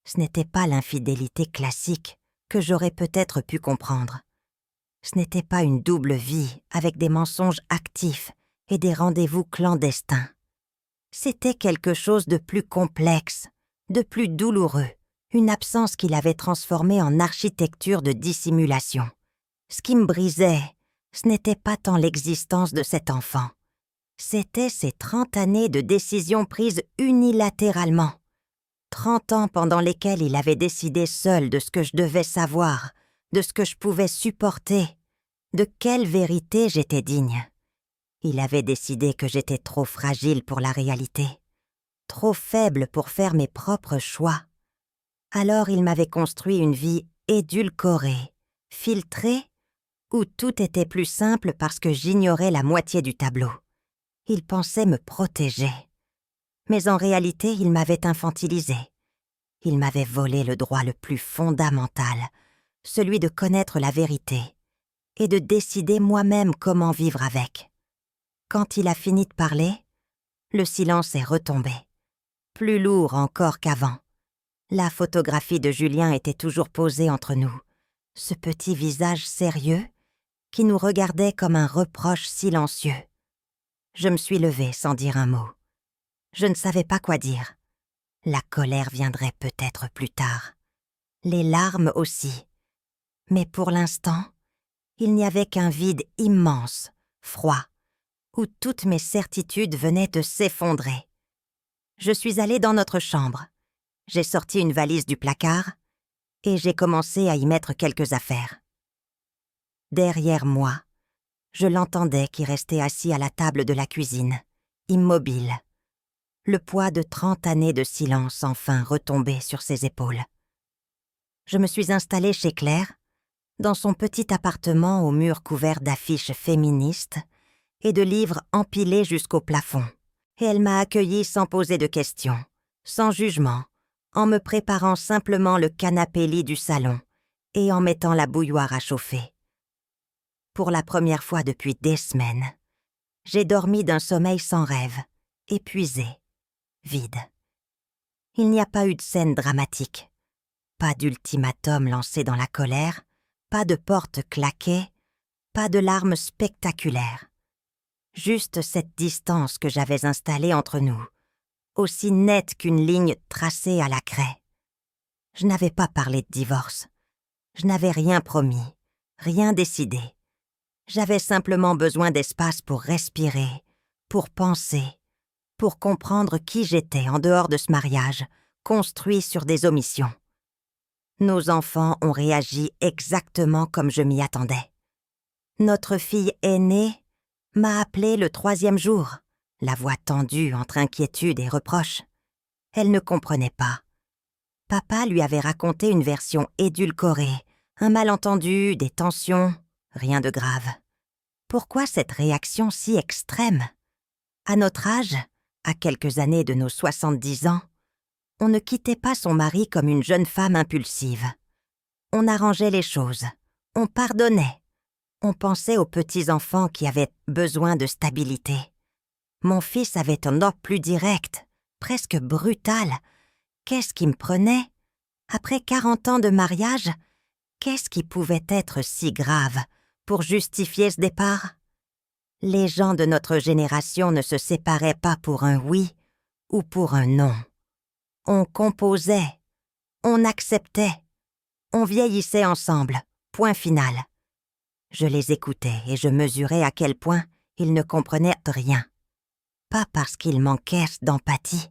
Ce n'était pas l'infidélité classique que j'aurais peut-être pu comprendre. Ce n'était pas une double vie avec des mensonges actifs et des rendez-vous clandestins. C'était quelque chose de plus complexe, de plus douloureux, une absence qu'il avait transformée en architecture de dissimulation. Ce qui me brisait, ce n'était pas tant l'existence de cet enfant. C'était ces 30 années de décisions prises unilatéralement. 30 ans pendant lesquels il avait décidé seul de ce que je devais savoir, de ce que je pouvais supporter, de quelle vérité j'étais digne. Il avait décidé que j'étais trop fragile pour la réalité, trop faible pour faire mes propres choix. Alors il m'avait construit une vie édulcorée, Filtré, ou tout était plus simple parce que j'ignorais la moitié du tableau. Il pensait me protéger. Mais en réalité, il m'avait infantilisé. Il m'avait volé le droit le plus fondamental, celui de connaître la vérité et de décider moi-même comment vivre avec. Quand il a fini de parler, le silence est retombé, plus lourd encore qu'avant. La photographie de Julien était toujours posée entre nous, ce petit visage sérieux qui nous regardait comme un reproche silencieux. Je me suis levée sans dire un mot. Je ne savais pas quoi dire. La colère viendrait peut-être plus tard. Les larmes aussi. Mais pour l'instant, il n'y avait qu'un vide immense, froid, où toutes mes certitudes venaient de s'effondrer. Je suis allée dans notre chambre. J'ai sorti une valise du placard et j'ai commencé à y mettre quelques affaires. Derrière moi, je l'entendais qui restait assis à la table de la cuisine, immobile. Le poids de 30 années de silence enfin retombé sur ses épaules. Je me suis installée chez Claire, dans son petit appartement aux murs couverts d'affiches féministes et de livres empilés jusqu'au plafond. Et elle m'a accueillie sans poser de questions, sans jugement, en me préparant simplement le canapé-lit du salon et en mettant la bouilloire à chauffer. Pour la première fois depuis des semaines, j'ai dormi d'un sommeil sans rêve, épuisé, vide. Il n'y a pas eu de scène dramatique, pas d'ultimatum lancé dans la colère, pas de porte claquée, pas de larmes spectaculaires. Juste cette distance que j'avais installée entre nous, aussi nette qu'une ligne tracée à la craie. Je n'avais pas parlé de divorce. Je n'avais rien promis, rien décidé. J'avais simplement besoin d'espace pour respirer, pour penser, pour comprendre qui j'étais en dehors de ce mariage, construit sur des omissions. Nos enfants ont réagi exactement comme je m'y attendais. Notre fille aînée m'a appelée le 3e jour, la voix tendue entre inquiétude et reproche. Elle ne comprenait pas. Papa lui avait raconté une version édulcorée, un malentendu, des tensions, rien de grave. Pourquoi cette réaction si extrême? À notre âge, à quelques années de nos 70 ans, on ne quittait pas son mari comme une jeune femme impulsive. On arrangeait les choses, on pardonnait. On pensait aux petits-enfants qui avaient besoin de stabilité. Mon fils avait un ordre plus direct, presque brutal. Qu'est-ce qui me prenait? Après 40 ans de mariage, qu'est-ce qui pouvait être si grave pour justifier ce départ? Les gens de notre génération ne se séparaient pas pour un oui ou pour un non. On composait, on acceptait, on vieillissait ensemble, point final. Je les écoutais et je mesurais à quel point ils ne comprenaient rien. Pas parce qu'ils manquaient d'empathie,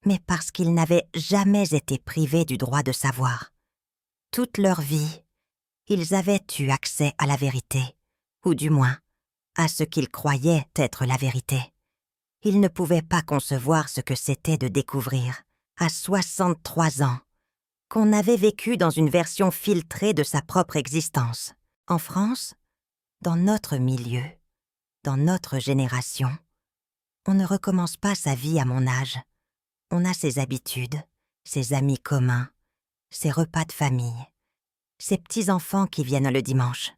mais parce qu'ils n'avaient jamais été privés du droit de savoir. Toute leur vie, ils avaient eu accès à la vérité, ou du moins, à ce qu'ils croyaient être la vérité. Ils ne pouvaient pas concevoir ce que c'était de découvrir, à 63 ans, qu'on avait vécu dans une version filtrée de sa propre existence. En France, dans notre milieu, dans notre génération, on ne recommence pas sa vie à mon âge. On a ses habitudes, ses amis communs, ses repas de famille, ses petits-enfants qui viennent le dimanche.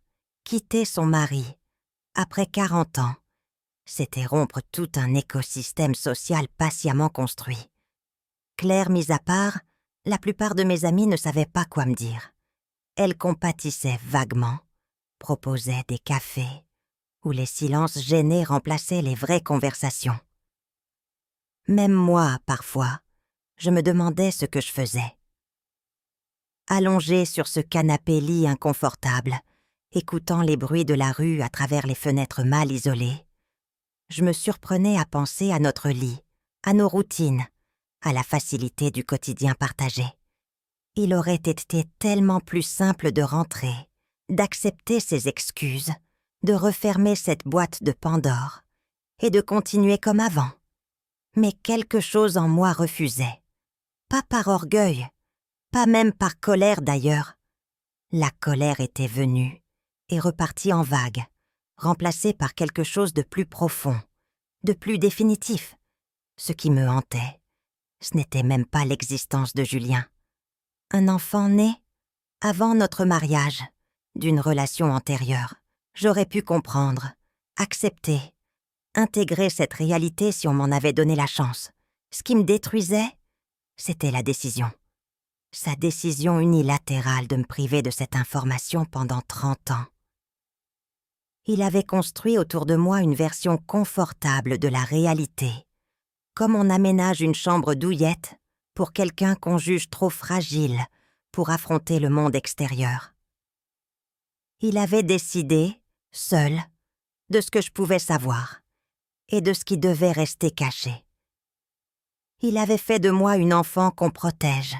Quitter son mari, après 40 ans, c'était rompre tout un écosystème social patiemment construit. Claire mise à part, la plupart de mes amis ne savaient pas quoi me dire. Elles compatissaient vaguement, proposaient des cafés, où les silences gênés remplaçaient les vraies conversations. Même moi, parfois, je me demandais ce que je faisais. Allongée sur ce canapé-lit inconfortable, écoutant les bruits de la rue à travers les fenêtres mal isolées, je me surprenais à penser à notre lit, à nos routines, à la facilité du quotidien partagé. Il aurait été tellement plus simple de rentrer, d'accepter ses excuses, de refermer cette boîte de Pandore et de continuer comme avant. Mais quelque chose en moi refusait. Pas par orgueil, pas même par colère d'ailleurs. La colère était venue et repartie en vagues, remplacée par quelque chose de plus profond, de plus définitif. Ce qui me hantait, ce n'était même pas l'existence de Julien. Un enfant né, avant notre mariage, d'une relation antérieure. J'aurais pu comprendre, accepter, intégrer cette réalité si on m'en avait donné la chance. Ce qui me détruisait, c'était la décision. Sa décision unilatérale de me priver de cette information pendant 30 ans. Il avait construit autour de moi une version confortable de la réalité, comme on aménage une chambre douillette pour quelqu'un qu'on juge trop fragile pour affronter le monde extérieur. Il avait décidé, seul, de ce que je pouvais savoir et de ce qui devait rester caché. Il avait fait de moi une enfant qu'on protège,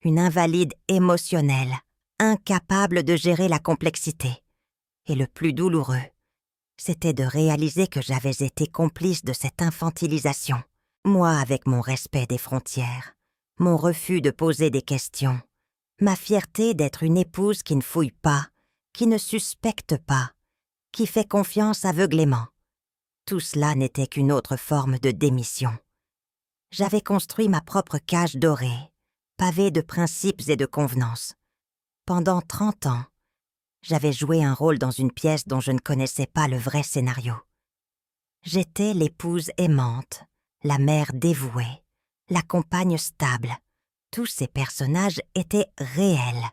une invalide émotionnelle, incapable de gérer la complexité. Et le plus douloureux, c'était de réaliser que j'avais été complice de cette infantilisation. Moi avec mon respect des frontières, mon refus de poser des questions, ma fierté d'être une épouse qui ne fouille pas, qui ne suspecte pas, qui fait confiance aveuglément. Tout cela n'était qu'une autre forme de démission. J'avais construit ma propre cage dorée, pavée de principes et de convenances. Pendant 30 ans, j'avais joué un rôle dans une pièce dont je ne connaissais pas le vrai scénario. J'étais l'épouse aimante, la mère dévouée, la compagne stable. Tous ces personnages étaient réels,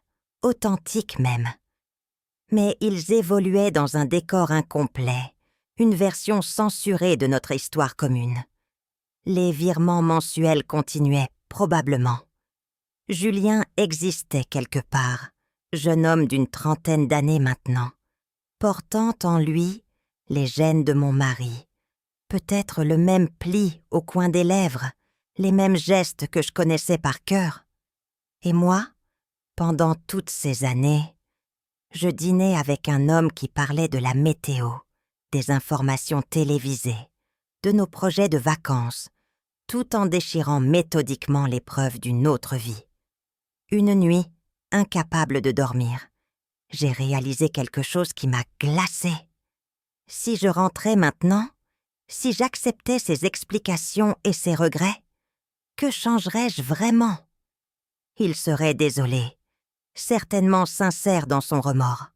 authentiques même. Mais ils évoluaient dans un décor incomplet, une version censurée de notre histoire commune. Les virements mensuels continuaient, probablement. Julien existait quelque part, jeune homme d'une 30aine d'années maintenant, portant en lui les gènes de mon mari, peut-être le même pli au coin des lèvres, les mêmes gestes que je connaissais par cœur. Et moi, pendant toutes ces années, je dînais avec un homme qui parlait de la météo, des informations télévisées, de nos projets de vacances, tout en déchirant méthodiquement les preuves d'une autre vie. Une nuit, incapable de dormir, j'ai réalisé quelque chose qui m'a glacée. Si je rentrais maintenant, si j'acceptais ses explications et ses regrets, que changerais-je vraiment? Il serait désolé, certainement sincère dans son remords.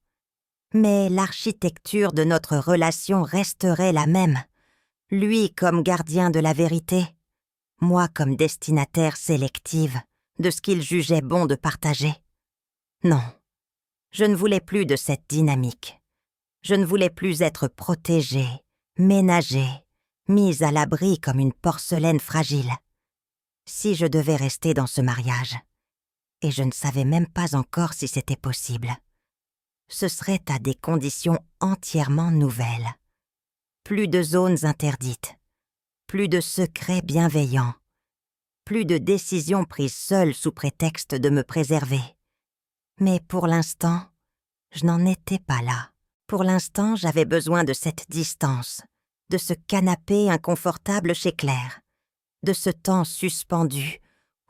Mais l'architecture de notre relation resterait la même, lui comme gardien de la vérité, moi comme destinataire sélective de ce qu'il jugeait bon de partager. Non, je ne voulais plus de cette dynamique. Je ne voulais plus être protégée, ménagée, mise à l'abri comme une porcelaine fragile. Si je devais rester dans ce mariage, et je ne savais même pas encore si c'était possible, ce serait à des conditions entièrement nouvelles. Plus de zones interdites, plus de secrets bienveillants, plus de décisions prises seules sous prétexte de me préserver. Mais pour l'instant, je n'en étais pas là. Pour l'instant, j'avais besoin de cette distance, de ce canapé inconfortable chez Claire, de ce temps suspendu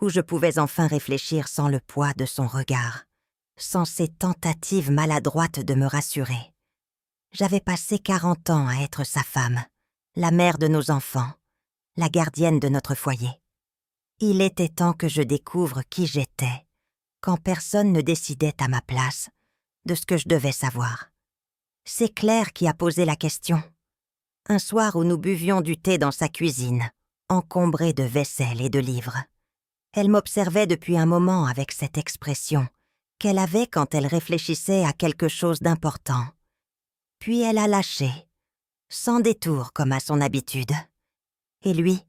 où je pouvais enfin réfléchir sans le poids de son regard, sans ses tentatives maladroites de me rassurer. J'avais passé 40 ans à être sa femme, la mère de nos enfants, la gardienne de notre foyer. Il était temps que je découvre qui j'étais, quand personne ne décidait à ma place de ce que je devais savoir. C'est Claire qui a posé la question. Un soir où nous buvions du thé dans sa cuisine, encombrée de vaisselle et de livres. Elle m'observait depuis un moment avec cette expression qu'elle avait quand elle réfléchissait à quelque chose d'important. Puis elle a lâché, sans détour comme à son habitude. Et lui,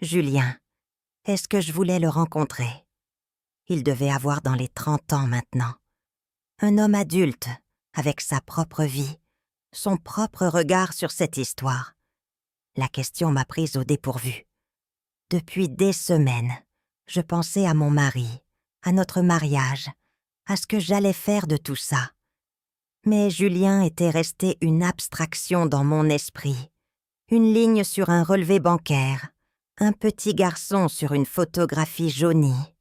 Julien, est-ce que je voulais le rencontrer? Il devait avoir dans les 30 ans maintenant. Un homme adulte, avec sa propre vie, son propre regard sur cette histoire. La question m'a prise au dépourvu. Depuis des semaines, je pensais à mon mari, à notre mariage, à ce que j'allais faire de tout ça. Mais Julien était resté une abstraction dans mon esprit, une ligne sur un relevé bancaire, un petit garçon sur une photographie jaunie,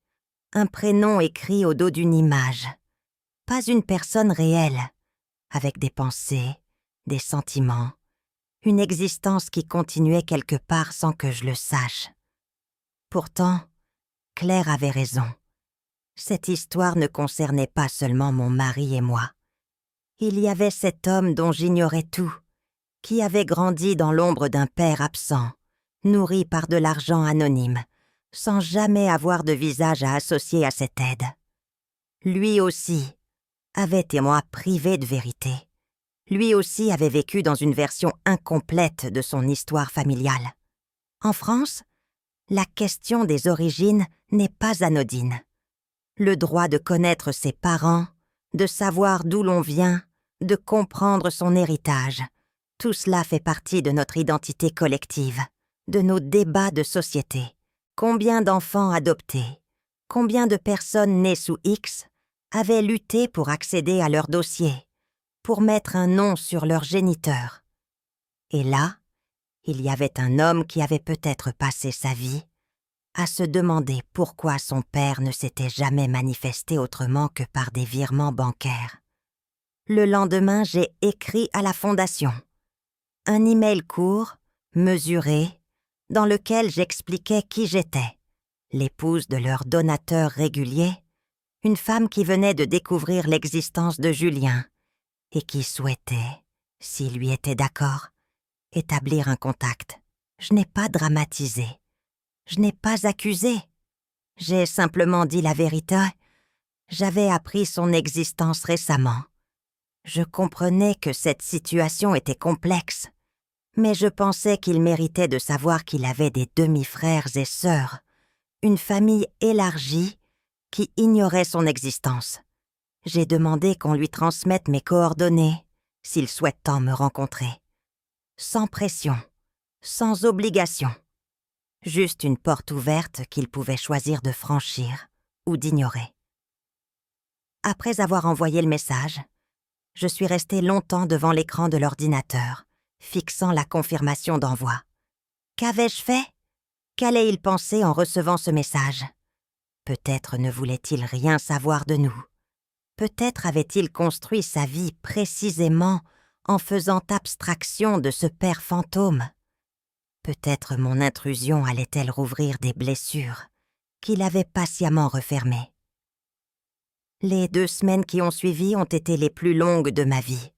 un prénom écrit au dos d'une image. pas une personne réelle, avec des pensées, des sentiments, une existence qui continuait quelque part sans que je le sache. Pourtant, Claire avait raison. Cette histoire ne concernait pas seulement mon mari et moi. Il y avait cet homme dont j'ignorais tout, qui avait grandi dans l'ombre d'un père absent, nourri par de l'argent anonyme, sans jamais avoir de visage à associer à cette aide. Lui aussi avait été moi privé de vérité. Lui aussi avait vécu dans une version incomplète de son histoire familiale. En France, la question des origines n'est pas anodine. Le droit de connaître ses parents, de savoir d'où l'on vient, de comprendre son héritage, tout cela fait partie de notre identité collective, de nos débats de société. Combien d'enfants adoptés, combien de personnes nées sous X avaient lutté pour accéder à leur dossier, pour mettre un nom sur leur géniteur. Et là, il y avait un homme qui avait peut-être passé sa vie à se demander pourquoi son père ne s'était jamais manifesté autrement que par des virements bancaires. Le lendemain, j'ai écrit à la fondation. Un email court, mesuré, dans lequel j'expliquais qui j'étais, l'épouse de leur donateur régulier, une femme qui venait de découvrir l'existence de Julien et qui souhaitait, s'il lui était d'accord, établir un contact. Je n'ai pas dramatisé. Je n'ai pas accusé. J'ai simplement dit la vérité. J'avais appris son existence récemment. Je comprenais que cette situation était complexe, mais je pensais qu'il méritait de savoir qu'il avait des demi-frères et sœurs, une famille élargie qui ignorait son existence. J'ai demandé qu'on lui transmette mes coordonnées, s'il souhaite tant me rencontrer. Sans pression, sans obligation. Juste une porte ouverte qu'il pouvait choisir de franchir ou d'ignorer. Après avoir envoyé le message, je suis restée longtemps devant l'écran de l'ordinateur, fixant la confirmation d'envoi. Qu'avais-je fait? Qu'allait-il penser en recevant ce message? Peut-être ne voulait-il rien savoir de nous. Peut-être avait-il construit sa vie précisément en faisant abstraction de ce père fantôme. Peut-être mon intrusion allait-elle rouvrir des blessures qu'il avait patiemment refermées. Les 2 semaines qui ont suivi ont été les plus longues de ma vie.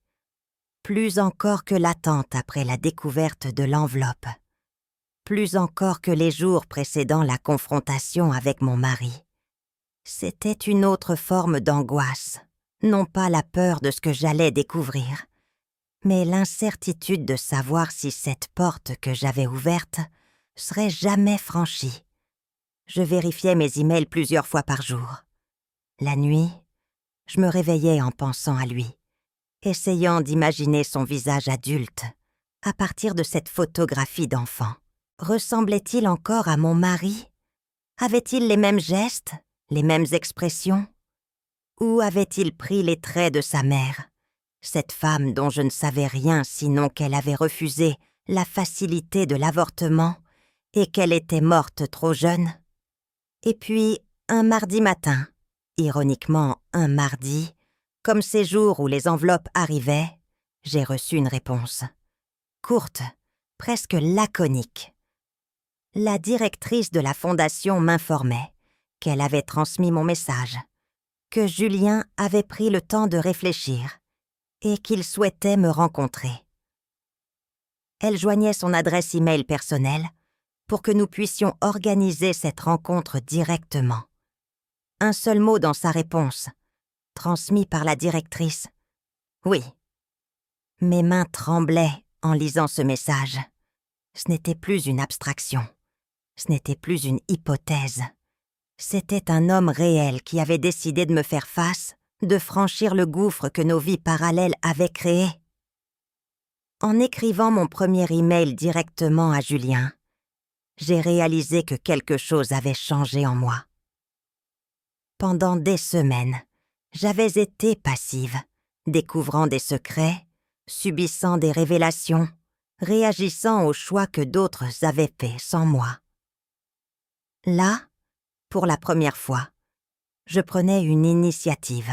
Plus encore que l'attente après la découverte de l'enveloppe. Plus encore que les jours précédant la confrontation avec mon mari. C'était une autre forme d'angoisse, non pas la peur de ce que j'allais découvrir, mais l'incertitude de savoir si cette porte que j'avais ouverte serait jamais franchie. Je vérifiais mes emails plusieurs fois par jour. La nuit, je me réveillais en pensant à lui, essayant d'imaginer son visage adulte à partir de cette photographie d'enfant. Ressemblait-il encore à mon mari? Avait-il les mêmes gestes, les mêmes expressions? Ou avait-il pris les traits de sa mère, cette femme dont je ne savais rien sinon qu'elle avait refusé la facilité de l'avortement et qu'elle était morte trop jeune? Et puis, un mardi matin, ironiquement un mardi, comme ces jours où les enveloppes arrivaient, j'ai reçu une réponse. Courte, presque laconique. La directrice de la fondation m'informait qu'elle avait transmis mon message, que Julien avait pris le temps de réfléchir et qu'il souhaitait me rencontrer. Elle joignait son adresse email personnelle pour que nous puissions organiser cette rencontre directement. Un seul mot dans sa réponse, transmis par la directrice. Oui. Mes mains tremblaient en lisant ce message. Ce n'était plus une abstraction. Ce n'était plus une hypothèse. C'était un homme réel qui avait décidé de me faire face, de franchir le gouffre que nos vies parallèles avaient créé. En écrivant mon premier email directement à Julien, j'ai réalisé que quelque chose avait changé en moi. Pendant des semaines, j'avais été passive, découvrant des secrets, subissant des révélations, réagissant aux choix que d'autres avaient faits sans moi. Là, pour la première fois, je prenais une initiative.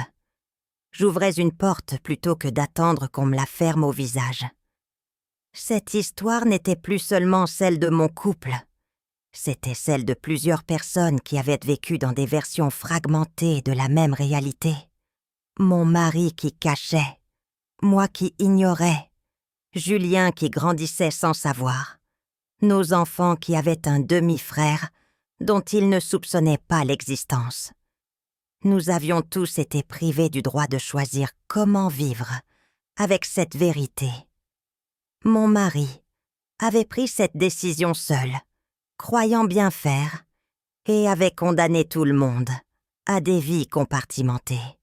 j'ouvrais une porte plutôt que d'attendre qu'on me la ferme au visage. Cette histoire n'était plus seulement celle de mon couple. C'était celle de plusieurs personnes qui avaient vécu dans des versions fragmentées de la même réalité. Mon mari qui cachait, moi qui ignorais, Julien qui grandissait sans savoir, nos enfants qui avaient un demi-frère dont ils ne soupçonnaient pas l'existence. Nous avions tous été privés du droit de choisir comment vivre avec cette vérité. Mon mari avait pris cette décision seul, croyant bien faire, et avait condamné tout le monde à des vies compartimentées.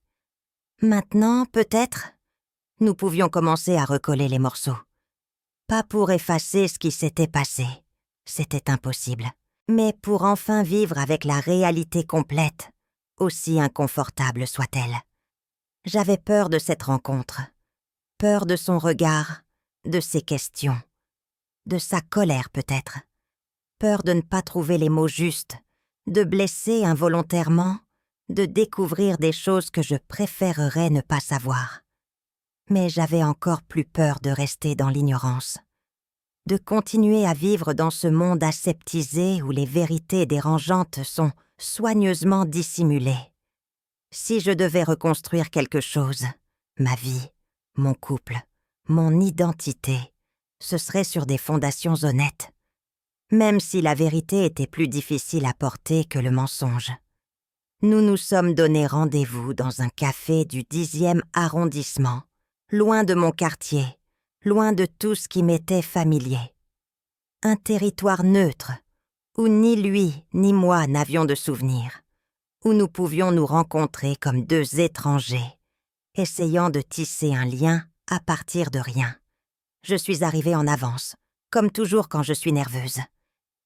Maintenant, peut-être, nous pouvions commencer à recoller les morceaux. Pas pour effacer ce qui s'était passé, c'était impossible, mais pour enfin vivre avec la réalité complète, aussi inconfortable soit-elle. J'avais peur de cette rencontre, peur de son regard, de ses questions, de sa colère peut-être, peur de ne pas trouver les mots justes, de blesser involontairement, de découvrir des choses que je préférerais ne pas savoir. Mais j'avais encore plus peur de rester dans l'ignorance, de continuer à vivre dans ce monde aseptisé où les vérités dérangeantes sont soigneusement dissimulées. Si je devais reconstruire quelque chose, ma vie, mon couple, mon identité, ce serait sur des fondations honnêtes, même si la vérité était plus difficile à porter que le mensonge. Nous nous sommes donné rendez-vous dans un café du 10e arrondissement, loin de mon quartier, loin de tout ce qui m'était familier. Un territoire neutre, où ni lui ni moi n'avions de souvenirs, où nous pouvions nous rencontrer comme deux étrangers, essayant de tisser un lien à partir de rien. Je suis arrivée en avance, comme toujours quand je suis nerveuse.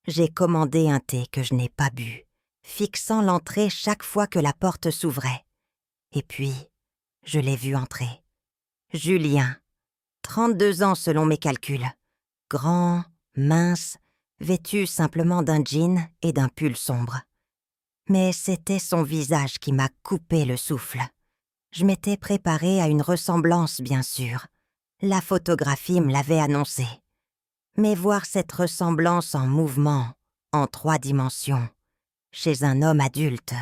J'ai commandé un thé que je n'ai pas bu, fixant l'entrée chaque fois que la porte s'ouvrait. Et puis, je l'ai vu entrer. Julien, 32 ans selon mes calculs, grand, mince, vêtu simplement d'un jean et d'un pull sombre. Mais c'était son visage qui m'a coupé le souffle. Je m'étais préparée à une ressemblance, bien sûr. La photographie me l'avait annoncé. Mais voir cette ressemblance en mouvement, en 3 dimensions, chez un homme adulte,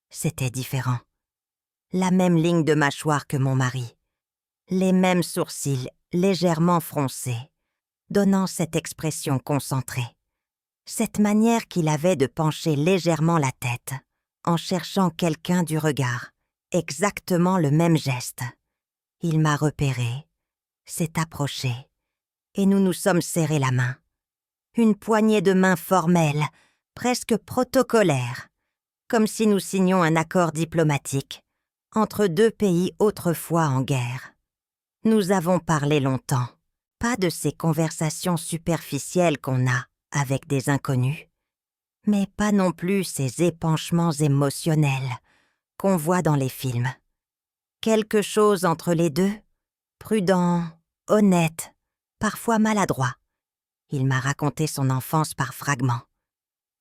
c'était différent. La même ligne de mâchoire que mon mari, les mêmes sourcils légèrement froncés, donnant cette expression concentrée. Cette manière qu'il avait de pencher légèrement la tête, en cherchant quelqu'un du regard, exactement le même geste. Il m'a repéré, s'est approché, et nous nous sommes serrés la main. Une poignée de main formelle, presque protocolaire, comme si nous signions un accord diplomatique entre 2 pays autrefois en guerre. Nous avons parlé longtemps, pas de ces conversations superficielles qu'on a avec des inconnus, mais pas non plus ces épanchements émotionnels qu'on voit dans les films. Quelque chose entre les deux, prudent, honnête, parfois maladroit. Il m'a raconté son enfance par fragments.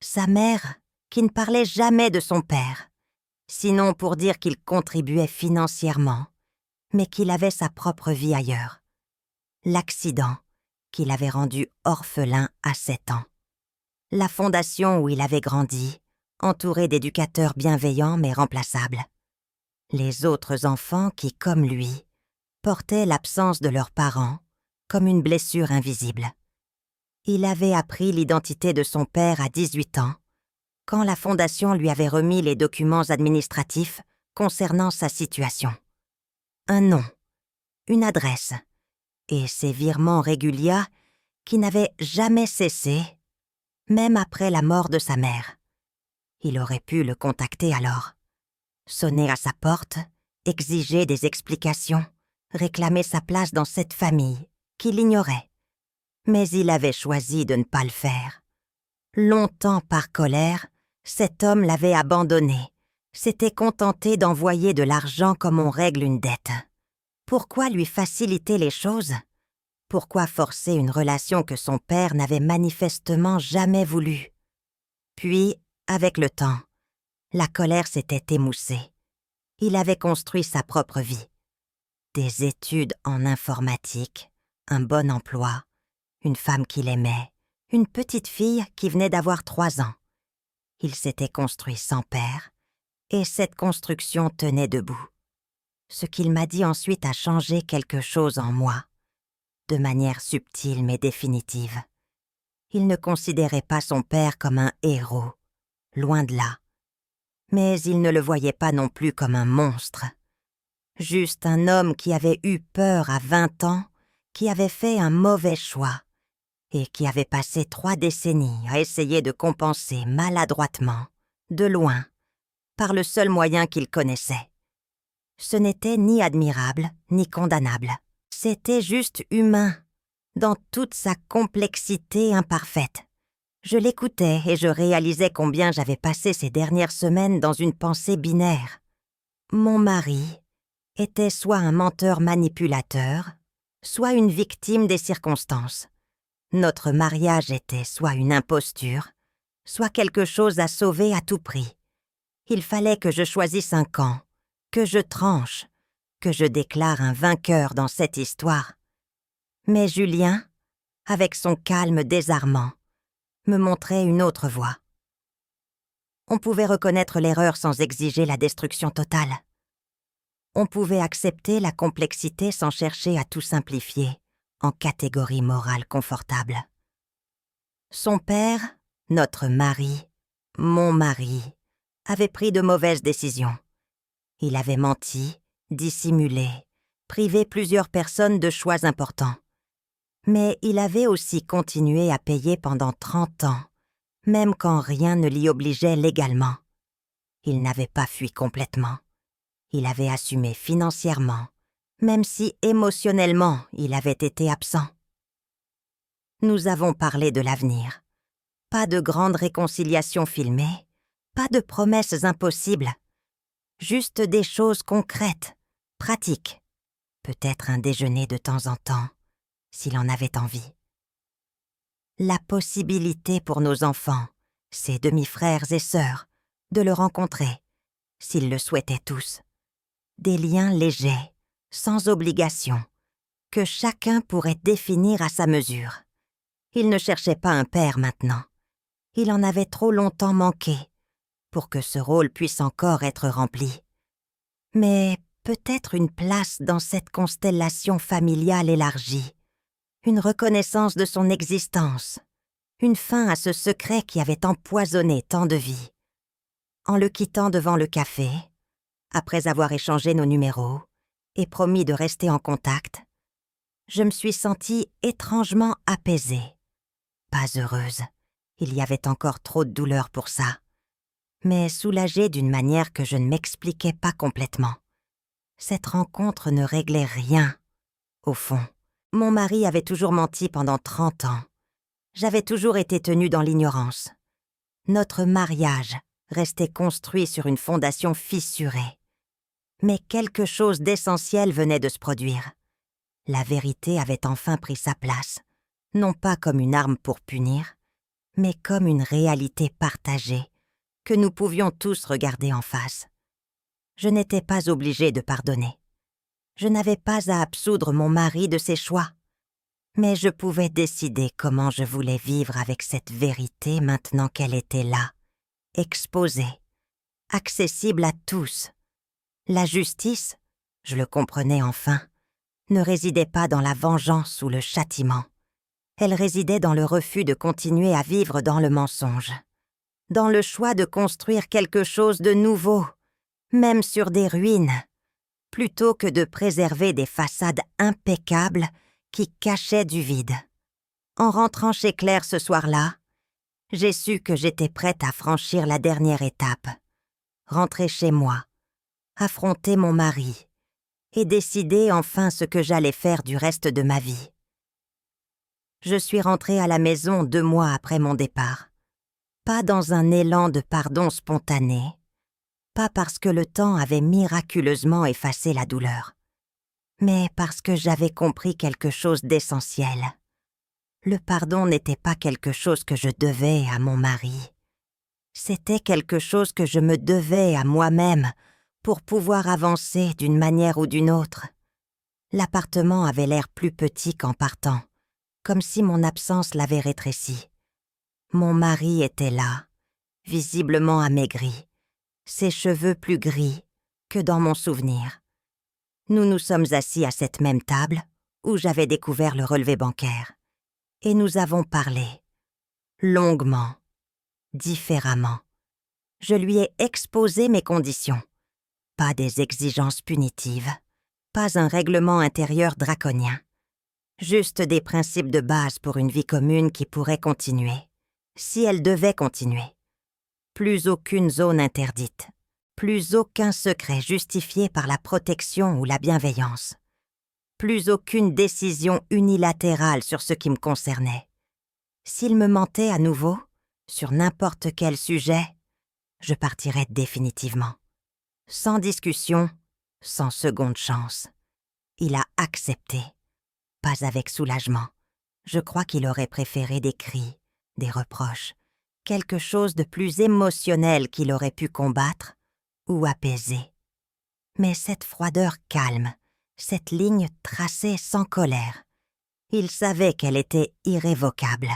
Sa mère, qui ne parlait jamais de son père, sinon pour dire qu'il contribuait financièrement, mais qu'il avait sa propre vie ailleurs. L'accident qui l'avait rendu orphelin à 7 ans. La fondation où il avait grandi, entouré d'éducateurs bienveillants mais remplaçables. Les autres enfants qui, comme lui, portaient l'absence de leurs parents comme une blessure invisible. Il avait appris l'identité de son père à 18 ans, quand la fondation lui avait remis les documents administratifs concernant sa situation. Un nom, une adresse, et ses virements réguliers qui n'avaient jamais cessé, même après la mort de sa mère. Il aurait pu le contacter alors, sonner à sa porte, exiger des explications, réclamer sa place dans cette famille qu'il ignorait. Mais il avait choisi de ne pas le faire. Longtemps par colère, cet homme l'avait abandonné, s'était contenté d'envoyer de l'argent comme on règle une dette. Pourquoi lui faciliter les choses? Pourquoi forcer une relation que son père n'avait manifestement jamais voulu? Puis, avec le temps, la colère s'était émoussée. Il avait construit sa propre vie, Des études en informatique, un bon emploi, une femme qu'il aimait, une petite fille qui venait d'avoir 3 ans. Il s'était construit sans père, et cette construction tenait debout. Ce qu'il m'a dit ensuite a changé quelque chose en moi, de manière subtile mais définitive. Il ne considérait pas son père comme un héros, loin de là. Mais il ne le voyait pas non plus comme un monstre. Juste un homme qui avait eu peur à 20 ans, qui avait fait un mauvais choix et qui avait passé 3 décennies à essayer de compenser maladroitement, de loin, par le seul moyen qu'il connaissait. Ce n'était ni admirable, ni condamnable. C'était juste humain, dans toute sa complexité imparfaite. Je l'écoutais et je réalisais combien j'avais passé ces dernières semaines dans une pensée binaire. Mon mari était soit un menteur manipulateur, soit une victime des circonstances. Notre mariage était soit une imposture, soit quelque chose à sauver à tout prix. Il fallait que je choisisse un camp, que je tranche, que je déclare un vainqueur dans cette histoire. Mais Julien, avec son calme désarmant, me montrait une autre voie. On pouvait reconnaître l'erreur sans exiger la destruction totale. On pouvait accepter la complexité sans chercher à tout simplifier en catégories morales confortables. Son père, notre mari, mon mari, avait pris de mauvaises décisions. Il avait menti, dissimulé, privé plusieurs personnes de choix importants. Mais il avait aussi continué à payer pendant 30 ans, même quand rien ne l'y obligeait légalement. Il n'avait pas fui complètement. Il avait assumé financièrement, même si émotionnellement il avait été absent. Nous avons parlé de l'avenir. Pas de grande réconciliation filmée, pas de promesses impossibles. Juste des choses concrètes, pratiques. Peut-être un déjeuner de temps en temps, s'il en avait envie. La possibilité pour nos enfants, ses demi-frères et sœurs, de le rencontrer, s'ils le souhaitaient tous. Des liens légers, sans obligation, que chacun pourrait définir à sa mesure. Il ne cherchait pas un père maintenant. Il en avait trop longtemps manqué pour que ce rôle puisse encore être rempli. Mais peut-être une place dans cette constellation familiale élargie, une reconnaissance de son existence, une fin à ce secret qui avait empoisonné tant de vies. En le quittant devant le café, après avoir échangé nos numéros et promis de rester en contact, je me suis sentie étrangement apaisée. Pas heureuse, il y avait encore trop de douleur pour ça, mais soulagée d'une manière que je ne m'expliquais pas complètement. Cette rencontre ne réglait rien, au fond. Mon mari avait toujours menti pendant 30 ans. J'avais toujours été tenue dans l'ignorance. Notre mariage restait construit sur une fondation fissurée. Mais quelque chose d'essentiel venait de se produire. La vérité avait enfin pris sa place, non pas comme une arme pour punir, mais comme une réalité partagée, que nous pouvions tous regarder en face. Je n'étais pas obligée de pardonner. Je n'avais pas à absoudre mon mari de ses choix. Mais je pouvais décider comment je voulais vivre avec cette vérité maintenant qu'elle était là, exposée, accessible à tous. La justice, je le comprenais enfin, ne résidait pas dans la vengeance ou le châtiment. Elle résidait dans le refus de continuer à vivre dans le mensonge, dans le choix de construire quelque chose de nouveau, même sur des ruines, plutôt que de préserver des façades impeccables qui cachaient du vide. En rentrant chez Claire ce soir-là, j'ai su que j'étais prête à franchir la dernière étape, rentrer chez moi, affronter mon mari et décider enfin ce que j'allais faire du reste de ma vie. Je suis rentrée à la maison 2 mois après mon départ, pas dans un élan de pardon spontané, pas parce que le temps avait miraculeusement effacé la douleur, mais parce que j'avais compris quelque chose d'essentiel. Le pardon n'était pas quelque chose que je devais à mon mari. C'était quelque chose que je me devais à moi-même pour pouvoir avancer d'une manière ou d'une autre. L'appartement avait l'air plus petit qu'en partant, comme si mon absence l'avait rétréci. Mon mari était là, visiblement amaigri, ses cheveux plus gris que dans mon souvenir. Nous nous sommes assis à cette même table où j'avais découvert le relevé bancaire, et nous avons parlé, longuement, différemment. Je lui ai exposé mes conditions. Pas des exigences punitives, pas un règlement intérieur draconien. Juste des principes de base pour une vie commune qui pourrait continuer, si elle devait continuer. Plus aucune zone interdite, plus aucun secret justifié par la protection ou la bienveillance, plus aucune décision unilatérale sur ce qui me concernait. S'il me mentait à nouveau, sur n'importe quel sujet, je partirais définitivement. Sans discussion, sans seconde chance. Il a accepté. Pas avec soulagement. Je crois qu'il aurait préféré des cris, des reproches, quelque chose de plus émotionnel qu'il aurait pu combattre ou apaiser. Mais cette froideur calme, cette ligne tracée sans colère, il savait qu'elle était irrévocable.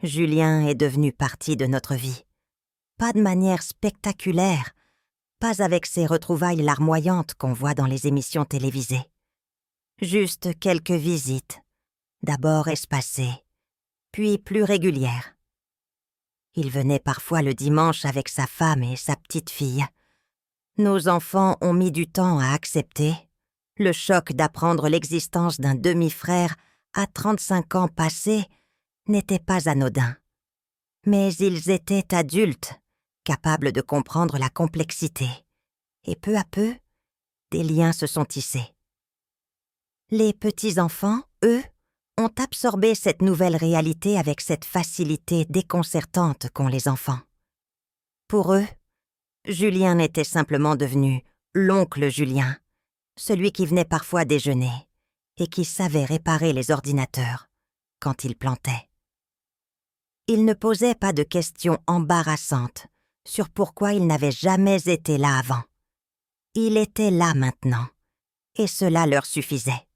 Julien est devenu partie de notre vie. Pas de manière spectaculaire, pas avec ces retrouvailles larmoyantes qu'on voit dans les émissions télévisées. Juste quelques visites, d'abord espacées, puis plus régulières. Il venait parfois le dimanche avec sa femme et sa petite fille. Nos enfants ont mis du temps à accepter le choc d'apprendre l'existence d'un demi-frère à 35 ans passés n'était pas anodin. Mais ils étaient adultes, capables de comprendre la complexité. Et peu à peu, des liens se sont tissés. Les petits-enfants, eux, ont absorbé cette nouvelle réalité avec cette facilité déconcertante qu'ont les enfants. Pour eux, Julien était simplement devenu l'oncle Julien, celui qui venait parfois déjeuner et qui savait réparer les ordinateurs quand il plantait. Il ne posait pas de questions embarrassantes sur pourquoi il n'avait jamais été là avant. Il était là maintenant, et cela leur suffisait.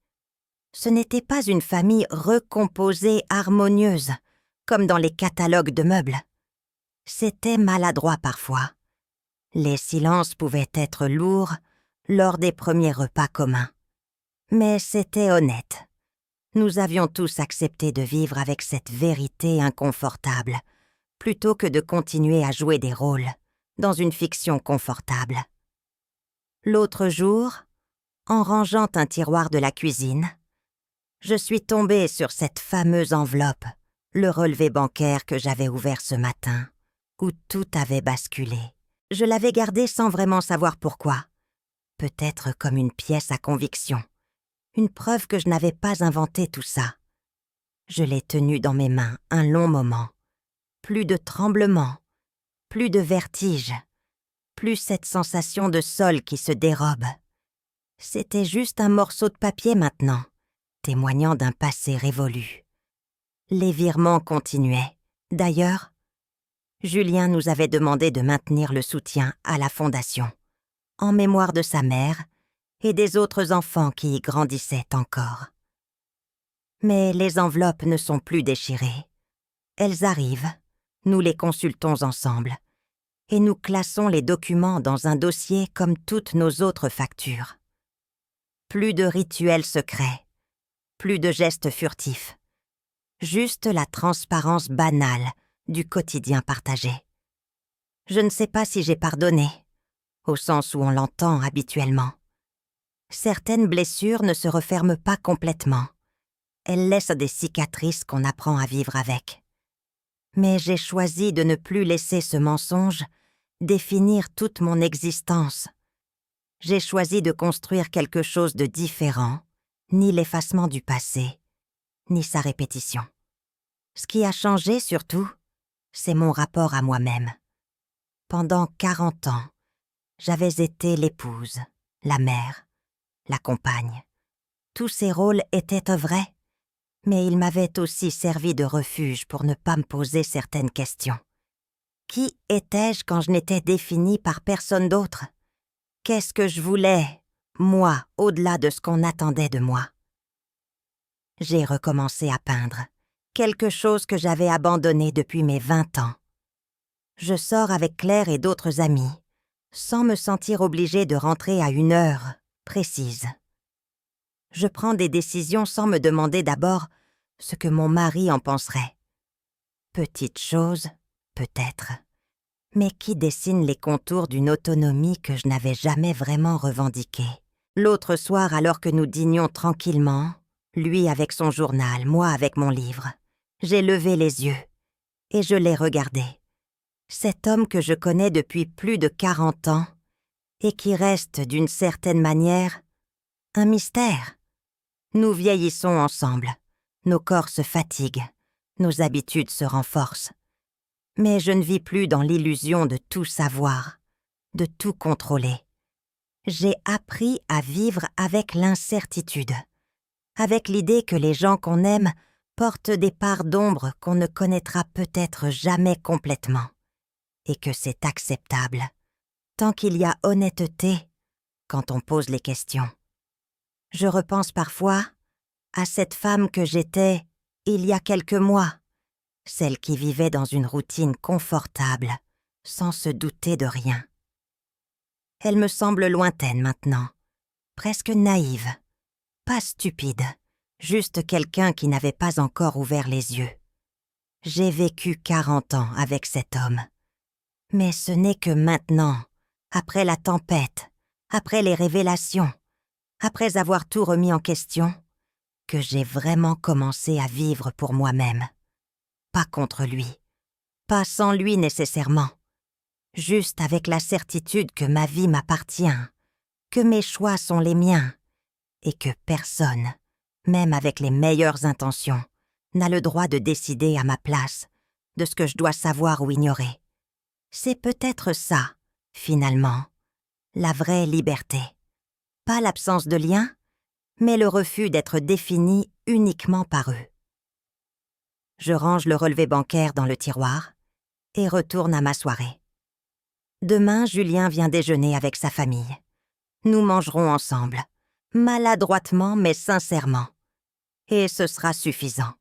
Ce n'était pas une famille recomposée, harmonieuse, comme dans les catalogues de meubles. C'était maladroit parfois. Les silences pouvaient être lourds lors des premiers repas communs. Mais c'était honnête. Nous avions tous accepté de vivre avec cette vérité inconfortable, plutôt que de continuer à jouer des rôles dans une fiction confortable. L'autre jour, en rangeant un tiroir de la cuisine, je suis tombée sur cette fameuse enveloppe, le relevé bancaire que j'avais ouvert ce matin, où tout avait basculé. Je l'avais gardé sans vraiment savoir pourquoi. Peut-être comme une pièce à conviction, une preuve que je n'avais pas inventé tout ça. Je l'ai tenu dans mes mains un long moment. Plus de tremblement, plus de vertige, plus cette sensation de sol qui se dérobe. C'était juste un morceau de papier maintenant, témoignant d'un passé révolu. Les virements continuaient. D'ailleurs, Julien nous avait demandé de maintenir le soutien à la fondation, en mémoire de sa mère et des autres enfants qui y grandissaient encore. Mais les enveloppes ne sont plus déchirées. Elles arrivent, nous les consultons ensemble, et nous classons les documents dans un dossier comme toutes nos autres factures. Plus de rituels secrets, plus de gestes furtifs, juste la transparence banale du quotidien partagé. Je ne sais pas si j'ai pardonné, au sens où on l'entend habituellement. Certaines blessures ne se referment pas complètement. Elles laissent des cicatrices qu'on apprend à vivre avec. Mais j'ai choisi de ne plus laisser ce mensonge définir toute mon existence. J'ai choisi de construire quelque chose de différent, ni l'effacement du passé, ni sa répétition. Ce qui a changé surtout, c'est mon rapport à moi-même. Pendant 40 ans, j'avais été l'épouse, la mère, la compagne. Tous ces rôles étaient vrais, mais ils m'avaient aussi servi de refuge pour ne pas me poser certaines questions. Qui étais-je quand je n'étais définie par personne d'autre? Qu'est-ce que je voulais, moi au-delà de ce qu'on attendait de moi. J'ai recommencé à peindre, quelque chose que j'avais abandonné depuis mes 20 ans. Je sors avec Claire et d'autres amis, sans me sentir obligée de rentrer à une heure précise. Je prends des décisions sans me demander d'abord ce que mon mari en penserait. Petite chose, peut-être, mais qui dessine les contours d'une autonomie que je n'avais jamais vraiment revendiquée. L'autre soir, alors que nous dînions tranquillement, lui avec son journal, moi avec mon livre, j'ai levé les yeux et je l'ai regardé. Cet homme que je connais depuis plus de 40 ans et qui reste d'une certaine manière un mystère. Nous vieillissons ensemble, nos corps se fatiguent, nos habitudes se renforcent. Mais je ne vis plus dans l'illusion de tout savoir, de tout contrôler. J'ai appris à vivre avec l'incertitude, avec l'idée que les gens qu'on aime portent des parts d'ombre qu'on ne connaîtra peut-être jamais complètement, et que c'est acceptable, tant qu'il y a honnêteté quand on pose les questions. Je repense parfois à cette femme que j'étais il y a quelques mois, celle qui vivait dans une routine confortable, sans se douter de rien. Elle me semble lointaine maintenant, presque naïve, pas stupide, juste quelqu'un qui n'avait pas encore ouvert les yeux. J'ai vécu 40 ans avec cet homme. Mais ce n'est que maintenant, après la tempête, après les révélations, après avoir tout remis en question, que j'ai vraiment commencé à vivre pour moi-même. Pas contre lui, pas sans lui nécessairement, juste avec la certitude que ma vie m'appartient, que mes choix sont les miens, et que personne, même avec les meilleures intentions, n'a le droit de décider à ma place de ce que je dois savoir ou ignorer. C'est peut-être ça, finalement, la vraie liberté. Pas l'absence de lien, mais le refus d'être défini uniquement par eux. Je range le relevé bancaire dans le tiroir et retourne à ma soirée. Demain, Julien vient déjeuner avec sa famille. Nous mangerons ensemble, maladroitement mais sincèrement. Et ce sera suffisant.